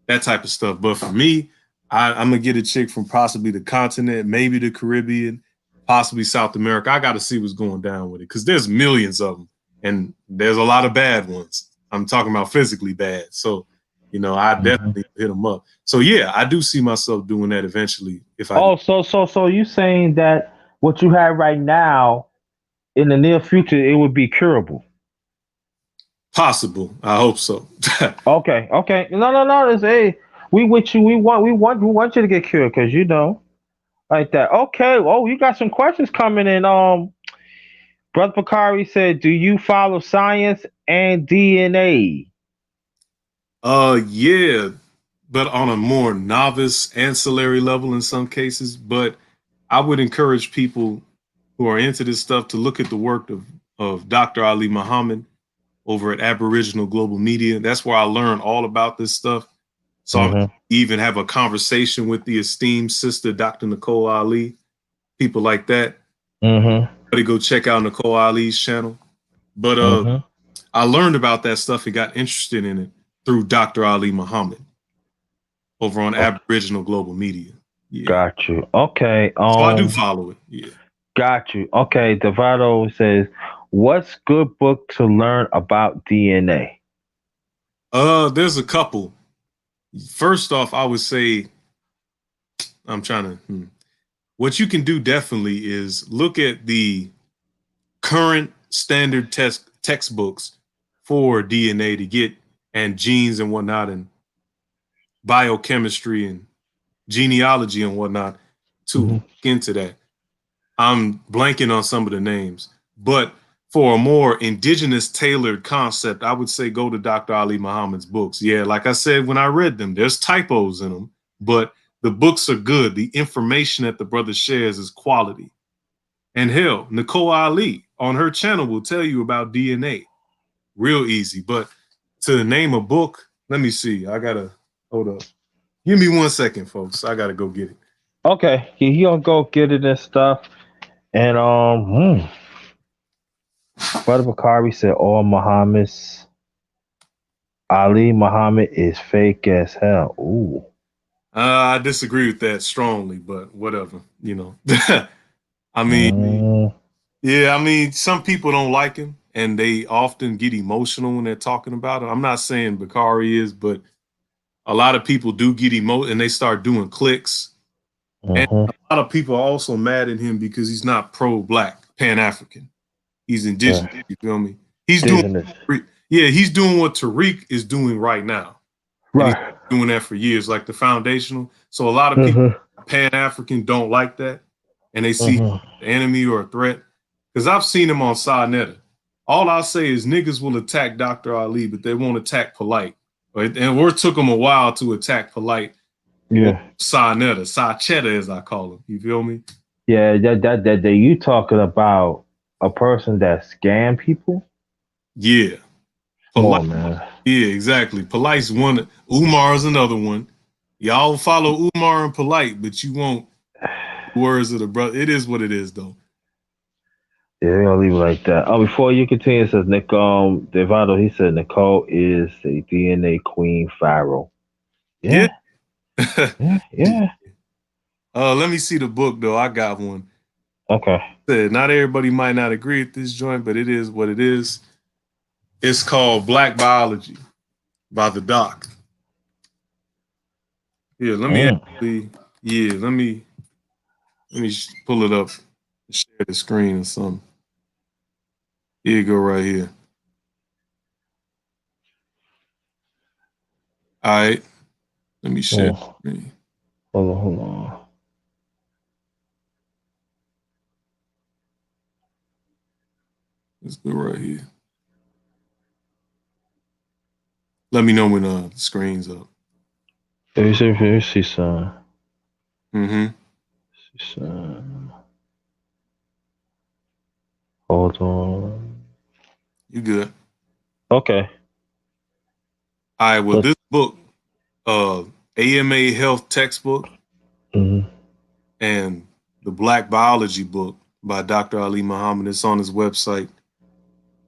that type of stuff. But for me, I'm going to get a chick from possibly the continent, maybe the Caribbean, possibly South America. I got to see what's going down with it because there's millions of them and there's a lot of bad ones. I'm talking about physically bad. So, you know, I Hmm. definitely hit them up. So yeah, I do see myself doing that eventually if I get Oh, so you saying that what you have right now in the near future it would be curable? possible. I hope so. Okay, okay. No. It's, hey, we with you. We want you to get cured because you know like that. Okay. Oh, you got some questions coming in. Brother Bakari said, "Do you follow science and DNA?" Yeah, but on a more novice ancillary level in some cases. But I would encourage people who are into this stuff to look at the work of Dr. Ali Muhammad over at Aboriginal Global Media. That's where I learned all about this stuff. So I even have a conversation with the esteemed sister, Dr. Nicole Ali, people like that. Everybody go check out Nicole Ali's channel. But I learned about that stuff and got interested in it through Dr. Ali Muhammad over on Aboriginal Global Media. Yeah. Got you. Okay. So I do follow it. Yeah. Got you. Okay. Devado says, "What's good book to learn about DNA?" There's a couple. First off, I would say I'm trying to. What you can do definitely is look at the current standard textbooks for DNA to get and genes and whatnot and biochemistry and genealogy and whatnot to look into that. I'm blanking on some of the names, but for a more indigenous tailored concept, I would say go to Dr. Ali Muhammad's books. Yeah, like I said, when I read them, there's typos in them, but the books are good. The information that the brother shares is quality. And hell, Nicole Ali on her channel will tell you about DNA. Real easy. But to name a book, let me see. I gotta hold up. Give me 1 second, folks. I gotta go get it. Okay, he gonna go get it and stuff. And Brother Bakari said all Muhammad's Ali Muhammad is fake as hell. Ooh. I disagree with that strongly, but whatever, you know. I mean, yeah, I mean, some people don't like him and they often get emotional when they're talking about it. I'm not saying Bakari is, but a lot of people do get emotional and they start doing clicks. And a lot of people are also mad at him because he's not pro-black, Pan-African. He's indigenous. You feel me? He's doing, he's doing what Tariq is doing right now. Right. And he's doing that for years, like the foundational. So a lot of people, Pan-African, don't like that. And they see an enemy or a threat. Because I've seen him on Sa-Netta. All I'll say is niggas will attack Dr. Ali, but they won't attack Polite. And it took them a while to attack Polite. Yeah. Sa-Netta, Sa-Chetta, as I call him. You feel me? Yeah, that you talking about a person that scam people? Yeah. Polite, man. Yeah, exactly. Polite's one. Umar's another one. Y'all follow Umar and Polite, but you won't words of the brother. It is what it is, though. Yeah, we're gonna leave it like that. Before you continue, it says Devado, he said Nicole is a DNA queen pharaoh. Yeah. Yeah. Let me see the book though. I got one. Okay. Not everybody might not agree with this joint, but it is what it is. It's called Black Biology by the Doc. Yeah, let me let me pull it up and share the screen or something. Here you go right here. All right. Let me share the screen. Hold on. Let's go right here. Let me know when the screen's up. Let me see some. Hold on. You good. Okay. All right, well, this book, AMA Health textbook, and the Black Biology book by Dr. Ali Muhammad, it's on his website.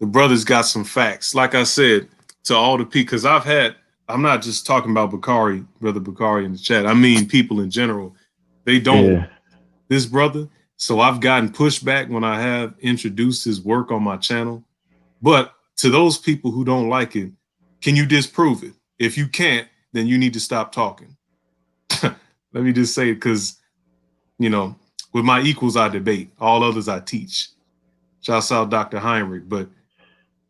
The brother's got some facts. Like I said, to all the people, because I'm not just talking about Bakari, Brother Bakari in the chat. I mean people in general. They don't this brother. So I've gotten pushback when I have introduced his work on my channel. But to those people who don't like it, can you disprove it? If you can't, then you need to stop talking. Let me just say it because, you know, with my equals, I debate. All others, I teach. Shouts out Dr. Heinrich. But,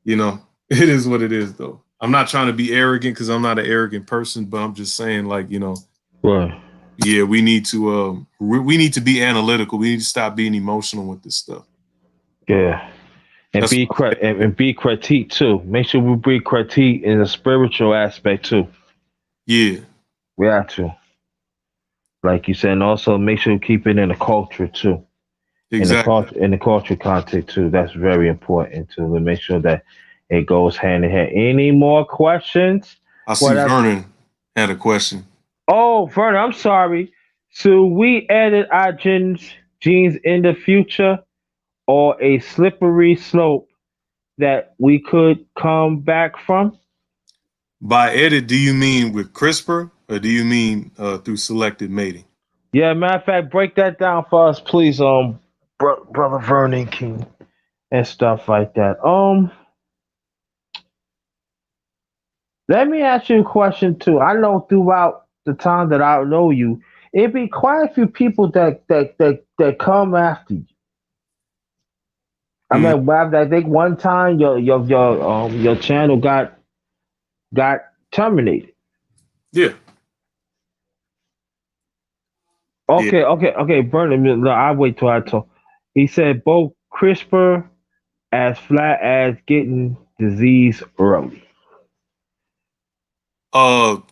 you know, it is what it is, though. I'm not trying to be arrogant because I'm not an arrogant person, but I'm just saying, like, you know, yeah, we need to be analytical. We need to stop being emotional with this stuff. Yeah. And be critique too. Make sure we be critique in the spiritual aspect too. Yeah. We have to. Like you said, and also make sure we keep it in the culture too. Exactly. In the culture context too. That's very important to make sure that It goes hand in hand. Any more questions? I see What else? Vernon had a question. Oh, Vernon, I'm sorry. So we edit our genes in the future, or a slippery slope that we could come back from? By edit, do you mean with CRISPR or do you mean through selected mating? Yeah, matter of fact, break that down for us, please, brother Vernon King and stuff like that. Let me ask you a question too. I know throughout the time that I know you, it be quite a few people that come after you. I Mhm. mean, I think one time your channel got terminated. Yeah, yeah. Okay, Vernon, no, I wait till I talk. He said both CRISPR as flat as getting disease early.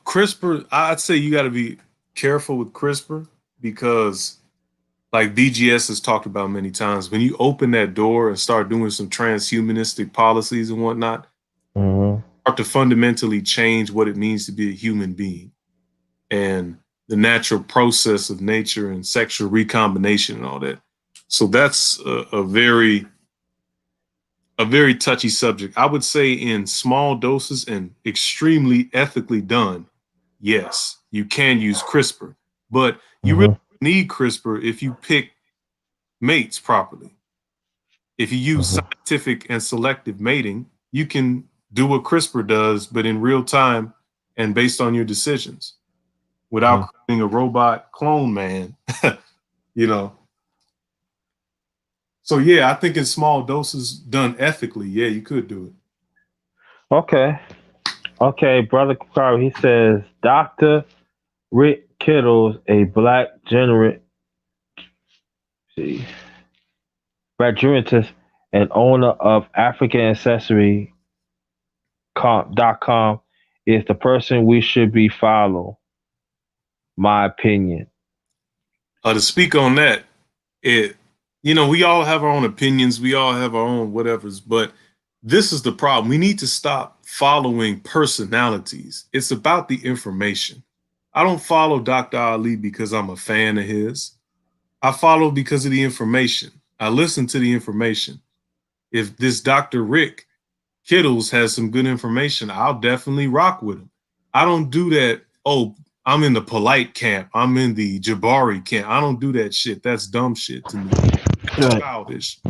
CRISPR, I'd say you got to be careful with CRISPR because, like BGS has talked about many times, when you open that door and start doing some transhumanistic policies and whatnot, Hmm. start to fundamentally change what it means to be a human being and the natural process of nature and sexual recombination and all that. So that's a very touchy subject. I would say in small doses and extremely ethically done, yes, you can use CRISPR, but you really Hmm. need CRISPR if you pick mates properly. If you use Hmm. scientific and selective mating, you can do what CRISPR does, but in real time and based on your decisions Hmm. without creating a robot clone man, you know. So yeah, I think in small doses done ethically, yeah, you could do it. Okay. Okay, brother Carl, he says Dr. Rick Kittles, a black see, gerontologist and owner of African Ancestry com, is the person we should be follow. My opinion. To speak on that, it we all have our own opinions, we all have our own whatevers, but this is the problem. We need to stop following personalities. It's about the information. I don't follow Dr. Ali because I'm a fan of his. I follow because of the information. I listen to the information. If this Dr. Rick Kittles has some good information, I'll definitely rock with him. I don't do that. Oh, I'm in the polite camp. I'm in the Jabari camp. I don't do that shit. That's dumb shit to me. That's Good. childish.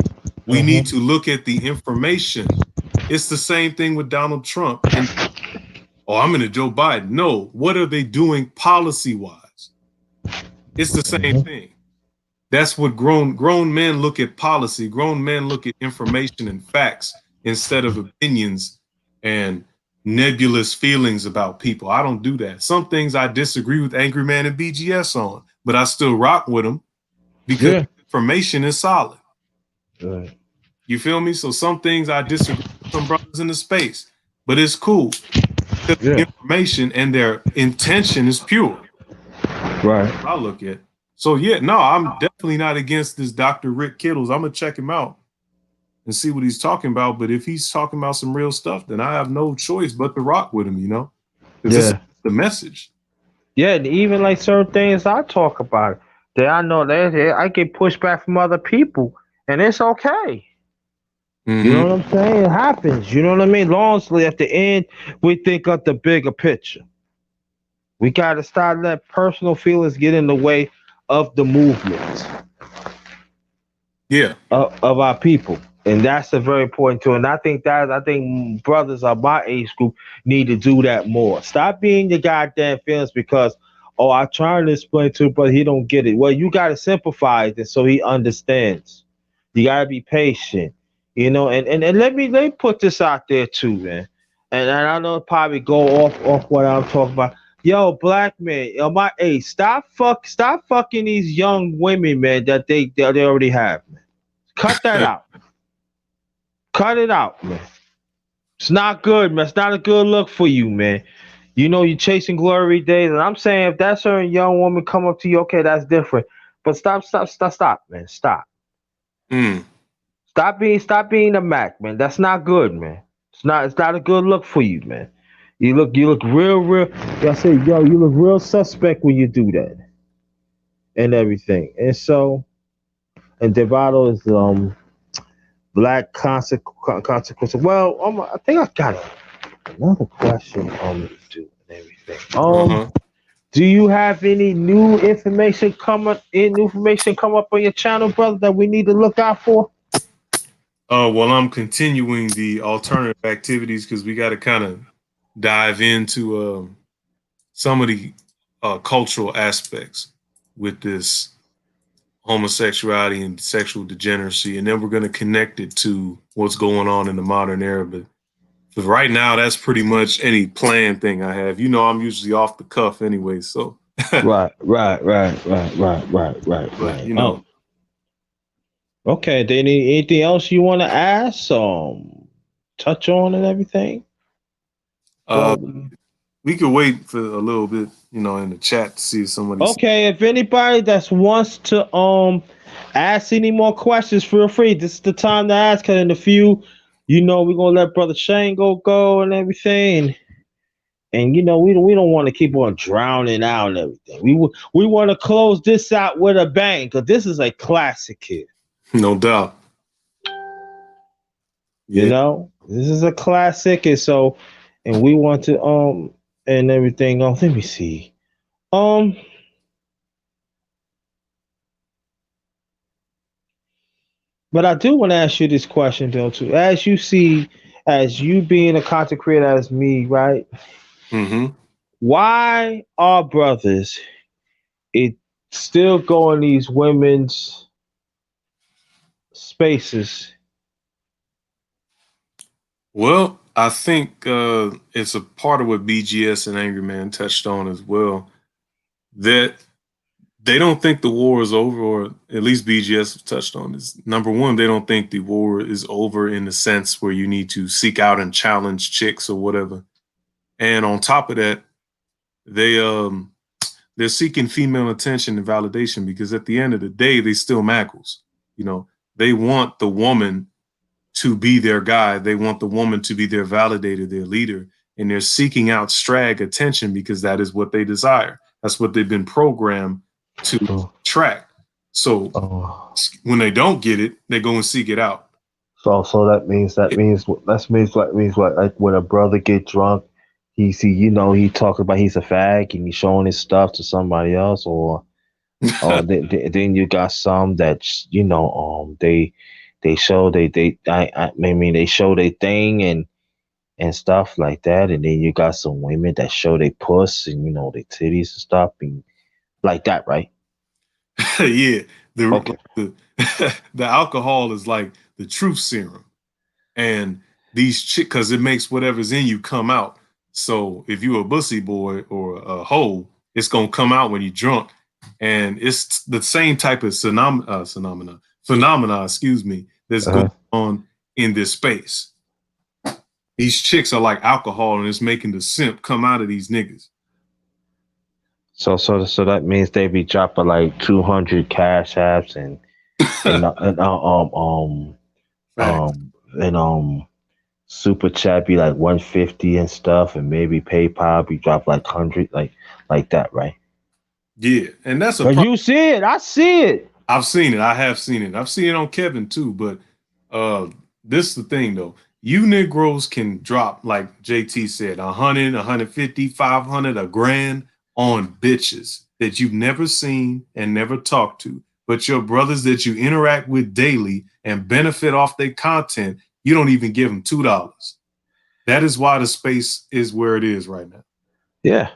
We Hmm. need to look at the information. It's the same thing with Donald Trump. And oh, I'm in a Joe Biden. No, what are they doing policy wise? It's the same Hmm. thing. That's what grown men look at policy. Grown men look at information and facts instead of opinions and nebulous feelings about people. I don't do that. Some things I disagree with Angry Man and BGS on, but I still rock with them because Yeah. information is solid. Good. You feel me? So some things I disagree with some brothers in the space, but it's cool because the Yeah. information and their intention is pure. Right. I look at. So yeah, no, I'm definitely not against this Dr. Rick Kittles. I'm gonna check him out and see what he's talking about. But if he's talking about some real stuff, then I have no choice but to rock with him, because this is Yeah. the message. Yeah, and even like certain things I talk about that I know that I get pushed back from other people, and it's okay. You know Mm-hmm. what I'm saying? It happens. You know what I mean? Long as at the end we think of the bigger picture. We got to start let personal feelings get in the way of the movement Yeah. of our people. And that's a very important too. And I think brothers of my age group need to do that more. Stop being the goddamn feelings because I trying to explain to him, but he don't get it. Well, you gotta sympathize and so he understands. You gotta be patient. And let me put this out there too, man. And I know it probably go off what I'm talking about. Yo, black man, my age, stop fucking these young women, man, that they already have, man. Cut that out. Cut it out, man. It's not good, man. It's not a good look for you, man. You're chasing glory days, and I'm saying if that certain young woman come up to you, okay, that's different. But stop, man. Stop. Mm. Stop being the Mac, man. That's not good, man. It's not a good look for you, man. You look real. I say, yo, you look real suspect when you do that and everything. And so, and Devado is black consequence. Well, I think I got another question to and everything. Uh-huh. Do you have any new information come up on your channel, brother, that we need to look out for? Well, I'm continuing the alternative activities because we got to kind of dive into some of the cultural aspects with this homosexuality and sexual degeneracy, and then we're going to connect it to what's going on in the modern era. But for right now, that's pretty much any planned thing I have. You know, I'm usually off the cuff anyway, so. Right. You know, Okay. Then anything else you want to ask? Touch on and everything. uh, Well, we could wait for a little bit, in the chat to see if somebody's. okay. If anybody that wants to ask any more questions, feel free. This is the time to ask. Cause in a few, we're gonna let Brother Shango go and everything. And we don't want to keep on drowning out and everything. We want to close this out with a bang because this is a classic here. No doubt. You Yeah. know, this is a classic, and we want to and everything. Let me see. Um, but I do want to ask you this question though too. As you being a content creator as me, right? Mm-hmm. Why are brothers it still going these women's spaces? Well, I think it's a part of what BGS and Angry Man touched on as well. That they don't think the war is over, or at least BGS touched on this. Number one, they don't think the war is over in the sense where you need to seek out and challenge chicks or whatever. And on top of that, they they're seeking female attention and validation because at the end of the day, they still mackles. You know, they want the woman to be their guide. They want the woman to be their validator, their leader, and they're seeking out strag attention because that is what they desire. That's what they've been programmed to Oh, track. So oh. when they don't get it, they go and seek it out. So that means what, like when a brother get drunk, he talks about he's a fag and he's showing his stuff to somebody else, or then you got some that they show I mean they show their thing and stuff like that, and then you got some women that show their puss and their titties and stuff and like that, right? Yeah, Okay. the the alcohol is like the truth serum, and these chick because it makes whatever's in you come out. So if you a bussy boy or a hoe, it's gonna come out when you're drunk, and it's the same type of phenomena. Excuse me, that's going Uh-huh. on in this space. These chicks are like alcohol, and it's making the simp come out of these niggas. So that means they be dropping like 200 cash apps and uh, and uh, um um Facts. and super chat be like 150 and stuff, and maybe PayPal be drop like 100, like that, right? Yeah, and that's a Cause you see it, I see it. I've seen it. I have seen it. I've seen it on Kevin too. But uh this is the thing though. You Negroes can drop, like JT said, 100, 150, 500, a grand on bitches that you've never seen and never talked to. But your brothers that you interact with daily and benefit off their content, you don't even give them $2. That is why the space is where it is right now. Yeah,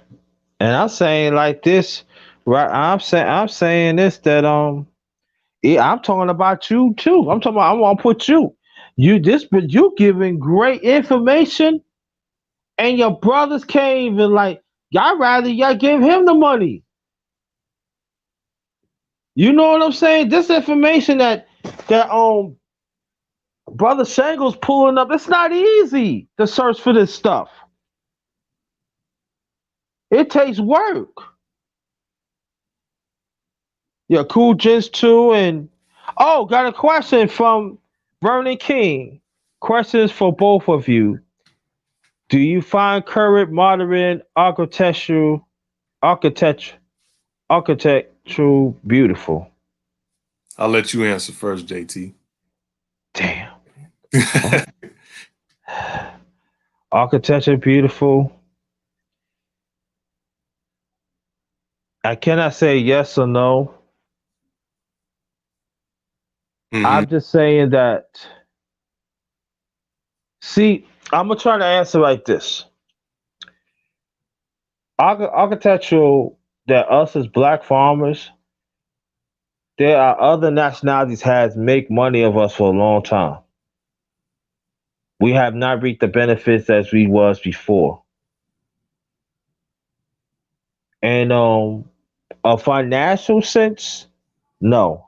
and I'm saying like this, right? I'm saying this that yeah, I'm talking about you too. I'm talking about I want to put but you giving great information, and your brothers can't even like. Y'all rather y'all give him the money. You know what I'm saying? This information that brother Shango's pulling up. It's not easy to search for this stuff. It takes work. Yeah, cool gents too. And got a question from Vernon King. Questions for both of you. Do you find current modern architecture architectural beautiful? I'll let you answer first, JT. Damn. Oh. Architecture beautiful. I cannot say yes or no. Hmm. I'm just saying that. See, I'm gonna try to answer like this. Architectural that us as black farmers, there are other nationalities has make money of us for a long time. We have not reaped the benefits as we was before. And a financial sense, no.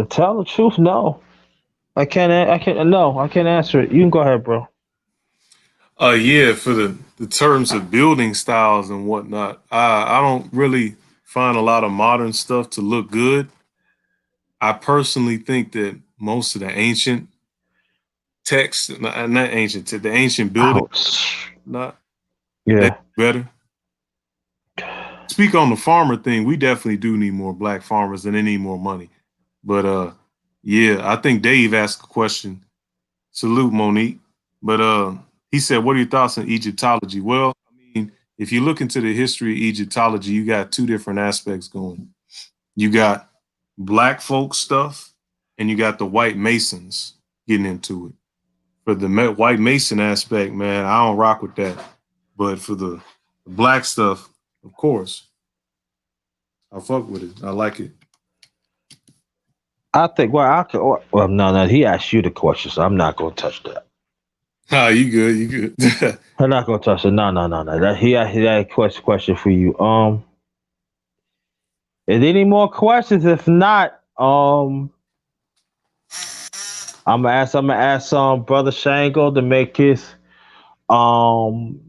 To tell the truth, no. I can't. No, I can't answer it. You can go ahead, bro. Yeah, for the terms of building styles and whatnot, I don't really find a lot of modern stuff to look good. I personally think that most of the ancient texts, not ancient, the ancient buildings, Ouch. not they Yeah. better. Speak on the farmer thing. We definitely do need more black farmers, and they need more money. But yeah, I think Dave asked a question. Salute, Monique. But he said, "What are your thoughts on Egyptology?" Well, I mean, if you look into the history of Egyptology, you got two different aspects going. You got black folk stuff, and you got the white masons getting into it. For the white mason aspect, man, I don't rock with that. But for the black stuff, of course, I fuck with it. I like it. I think. Well, I could. Well, no, no. He asked you the question, so I'm not gonna touch that. Ah, you good? You good? I'm not gonna touch it. No, no, no, no. That he had a question for you. Is there any more questions? If not, I'm gonna ask brother Shango to make his um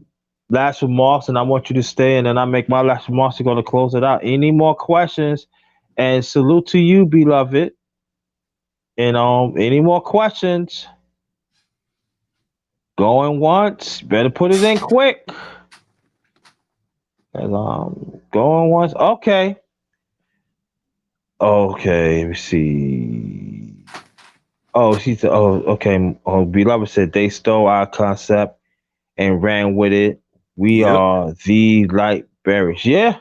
last remarks, and I want you to stay, and then I make my last remarks to go to close it out. Any more questions? And salute to you, beloved. And any more questions? Going once, better put it in quick. And going once. Okay. Okay, let me see. Oh, she said, oh, okay. Oh, beloved said they stole our concept and ran with it. We Yep. are the light bearers. Yeah,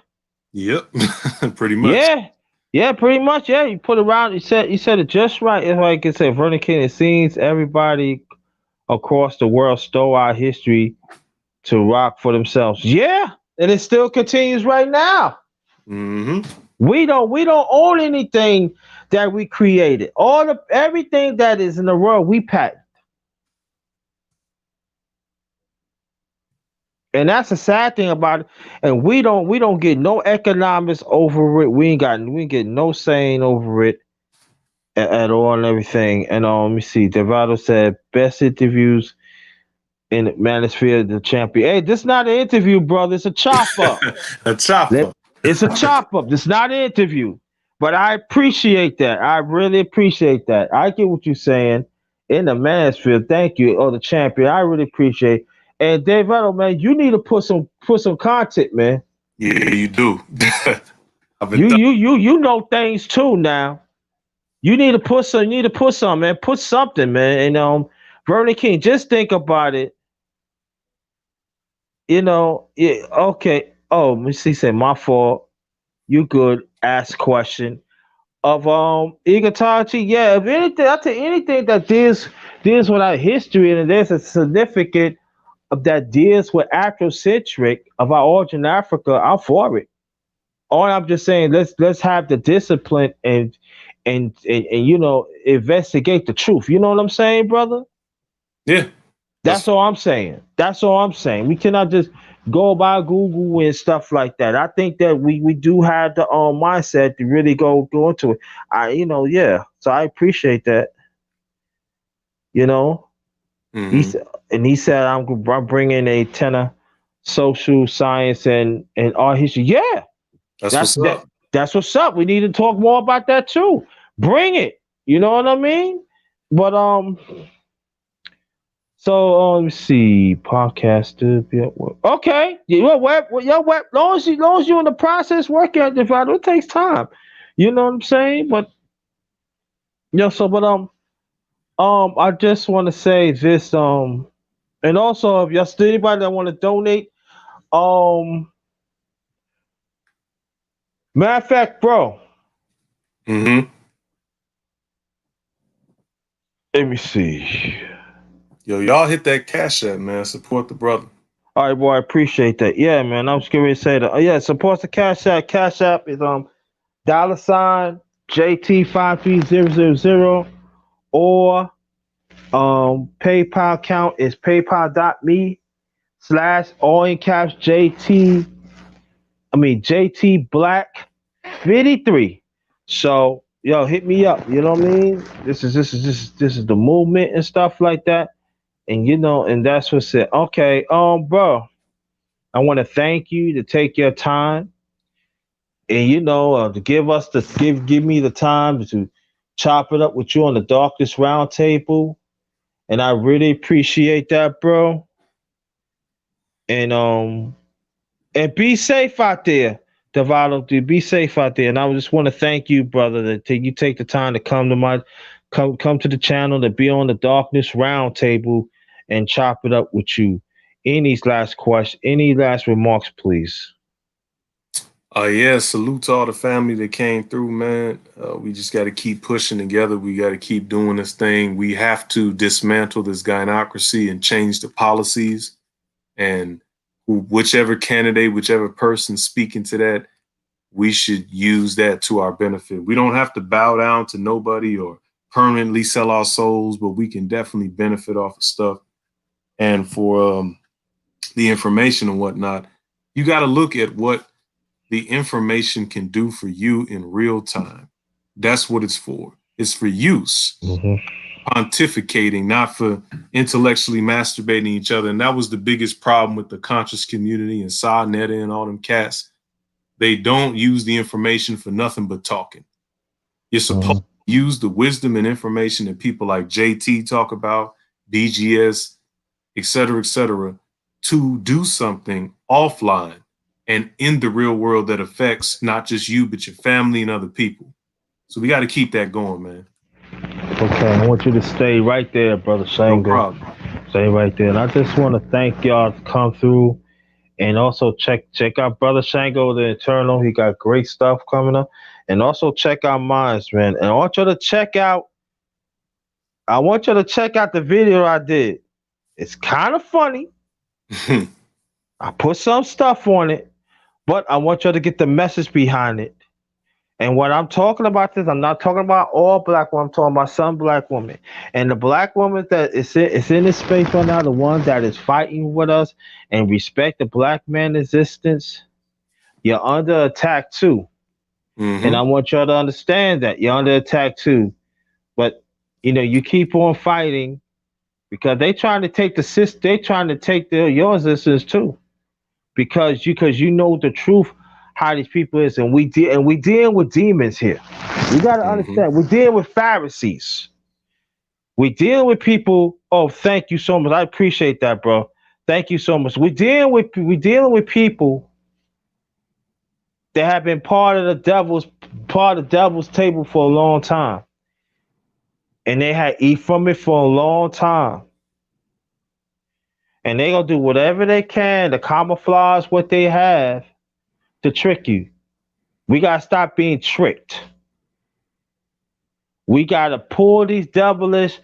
Yep. Pretty much. yeah, yeah. Pretty much. Yeah, you put it around. You said it just right. It's like I said, Vernon King. It seems everybody across the world stole our history to rock for themselves. Yeah, and it still continues right now. Hmm. We don't own anything that we created. All the everything that is in the world we patent. And that's the sad thing about it. And we don't get no economics over it. We ain't get no saying over it at all and everything. And let me see. Devado said best interviews in the Manosphere the champion. Hey, this is not an interview, brother. It's a chop up. A chopper. It's a chop up. It's not an interview. But I appreciate that. I really appreciate that. I get what you're saying. In the Mansfield, thank you. Or the champion. I really appreciate. And Dave Vettel, man, you need to put some content, man. Yeah, you do. I've been You know things too now. You need to put some, man. Put something, man. And Vernon King, just think about it. You know, yeah, okay. Oh, he said my fault. You good. Ask question. Of egotiology, yeah. If anything, I tell you anything that deals with our history and there's a significant of that deals with Afrocentric of our origin in Africa, I'm for it. All I'm just saying, let's have the discipline and you know investigate the truth. You know what I'm saying, brother? yeah. That's That's all I'm saying. That's all I'm saying. We cannot just go by Google and stuff like that. I think that we do have the mindset to really go into it. Yeah. So I appreciate that. You know, he hmm said, and he said I'm bringing a tenor social science and art history. Yeah, that's that's what's up. that's what's up. We need to talk more about that too. Bring it. You know what I mean? But Let me see. Podcaster. Okay. Your web. Long as you in the process working at the value, it takes time. You know what I'm saying? But I just want to say this. And also, if y'all still anybody that want to donate, um, matter of fact, bro. Mm-hmm. Let me see. Yo, y'all hit that cash app, man. Support the brother. All right, boy. I appreciate that. Yeah, man. I was getting ready to say that. Yeah, support the Cash App. Cash App is $ JT53000 or PayPal account is paypal.me/ all in caps JT Black 53. So yo, hit me up. You know what I mean? This is the movement and stuff like that. And and that's what's it. Okay, bro. I want to thank you to take your time and to give me the time to chop it up with you on the darkest round table. And I really appreciate that, bro. And and be safe out there, Devado. Be safe out there. And I just want to thank you, brother, that you take the time to come to the channel to be on the darkness round table and chop it up with you. Any last remarks, please? Yeah, salute to all the family that came through, man. We just got to keep pushing together. We got to keep doing this thing. We have to dismantle this gynocracy and change the policies. And whichever candidate, whichever person speaking to that, we should use that to our benefit. We don't have to bow down to nobody or permanently sell our souls, but we can definitely benefit off of stuff. And for the information and whatnot, you got to look at what the information can do for you in real time. That's what it's for. It's for use. Mm-hmm. Pontificating, not for intellectually masturbating each other. And that was the biggest problem with the conscious community and Sa Netta and all them cats. They don't use the information for nothing but talking. You're supposed Mm-hmm. to use the wisdom and information that people like JT talk about, BGS, et cetera, to do something offline and in the real world that affects not just you, but your family and other people. So we got to keep that going, man. Okay, I want you to stay right there, brother No Shango. problem. Stay right there. And I just want to thank y'all to come through and also check out brother Shango the Eternal. He got great stuff coming up. And also check out Minds, man. And I want you to check out the video I did. It's kind of funny. I put some stuff on it, but I want you to get the message behind it. And when I'm talking about this, I'm not talking about all black women. I'm talking about some black women. And the black woman that is in this space right now, the one that is fighting with us and respect the black man existence, you're under attack too. And I Mm-hmm. want y'all to understand that you're under attack too. But you keep on fighting because they trying to take they trying to take your existence too. Because you know the truth how these people is, and we dealing with demons here. We gotta Mm-hmm. understand we're dealing with Pharisees. We dealing with people. Oh, thank you so much. I appreciate that, bro. Thank you so much. We dealing with people that have been part of the devil's table for a long time, and they had eat from it for a long time, and they gonna do whatever they can to camouflage what they have to trick you. We gotta stop being tricked. We gotta pull these devilish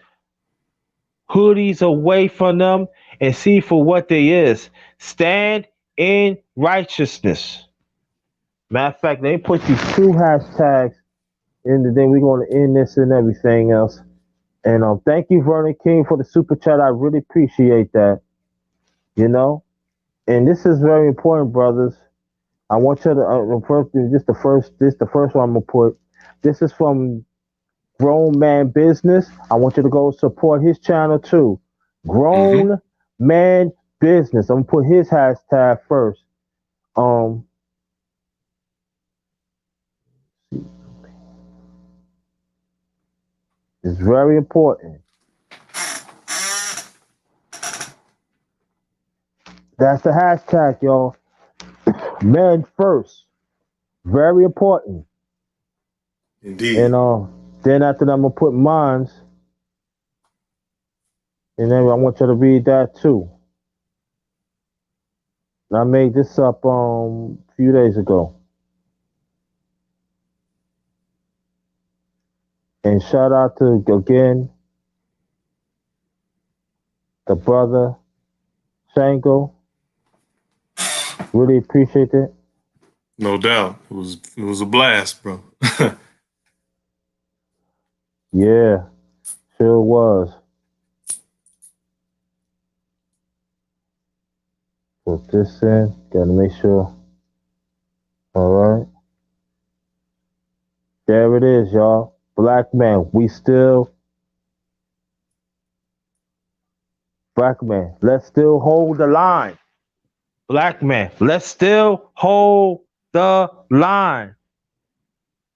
hoodies away from them and see for what they is. Stand in righteousness. Matter of fact, they put these two hashtags in the then we're gonna end this and everything else. And thank you, Vernon King, for the super chat. I really appreciate that. You know, and this is very important, brothers. I want you to first the first one I'm gonna put. This is from Grown Man Business. I want you to go support his channel too. Mm-hmm. Grown Man Business. I'm gonna put his hashtag first. Um, it's very important. That's the hashtag, y'all. Men first. Very important. And Indeed. then after that, I'm gonna put mines, and then I want you to read that too. And I made this up a few days ago. And shout out to again the brother Shango. Really appreciate it. No doubt. It was a blast, bro. Yeah, sure was. Put this in. Gotta make sure. All right. There it is, y'all. Black man, we still black man. Let's still hold the line. Black man, let's still hold the line.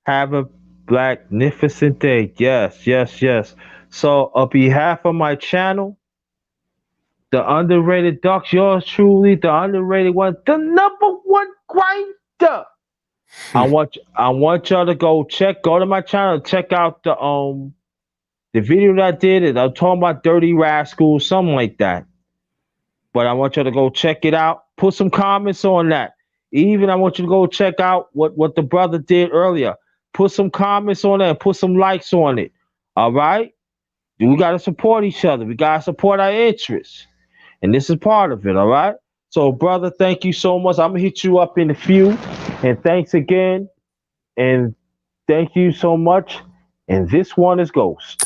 Have a magnificent day. Yes, yes, yes. So, on behalf of my channel, the underrated ducks, yours truly, the underrated one, the number one grinder. I want y'all to go to my channel, check out the video that I did. It I'm talking about Dirty Rascals, something like that. But I want you to go check it out. Put some comments on that. Even I want you to go check out what the brother did earlier. Put some comments on it. Put some likes on it. All right. We got to support each other. We got to support our interests, and this is part of it. All right. So, brother, thank you so much. I'm gonna hit you up in a few, and thanks again, and thank you so much. And this one is Ghost.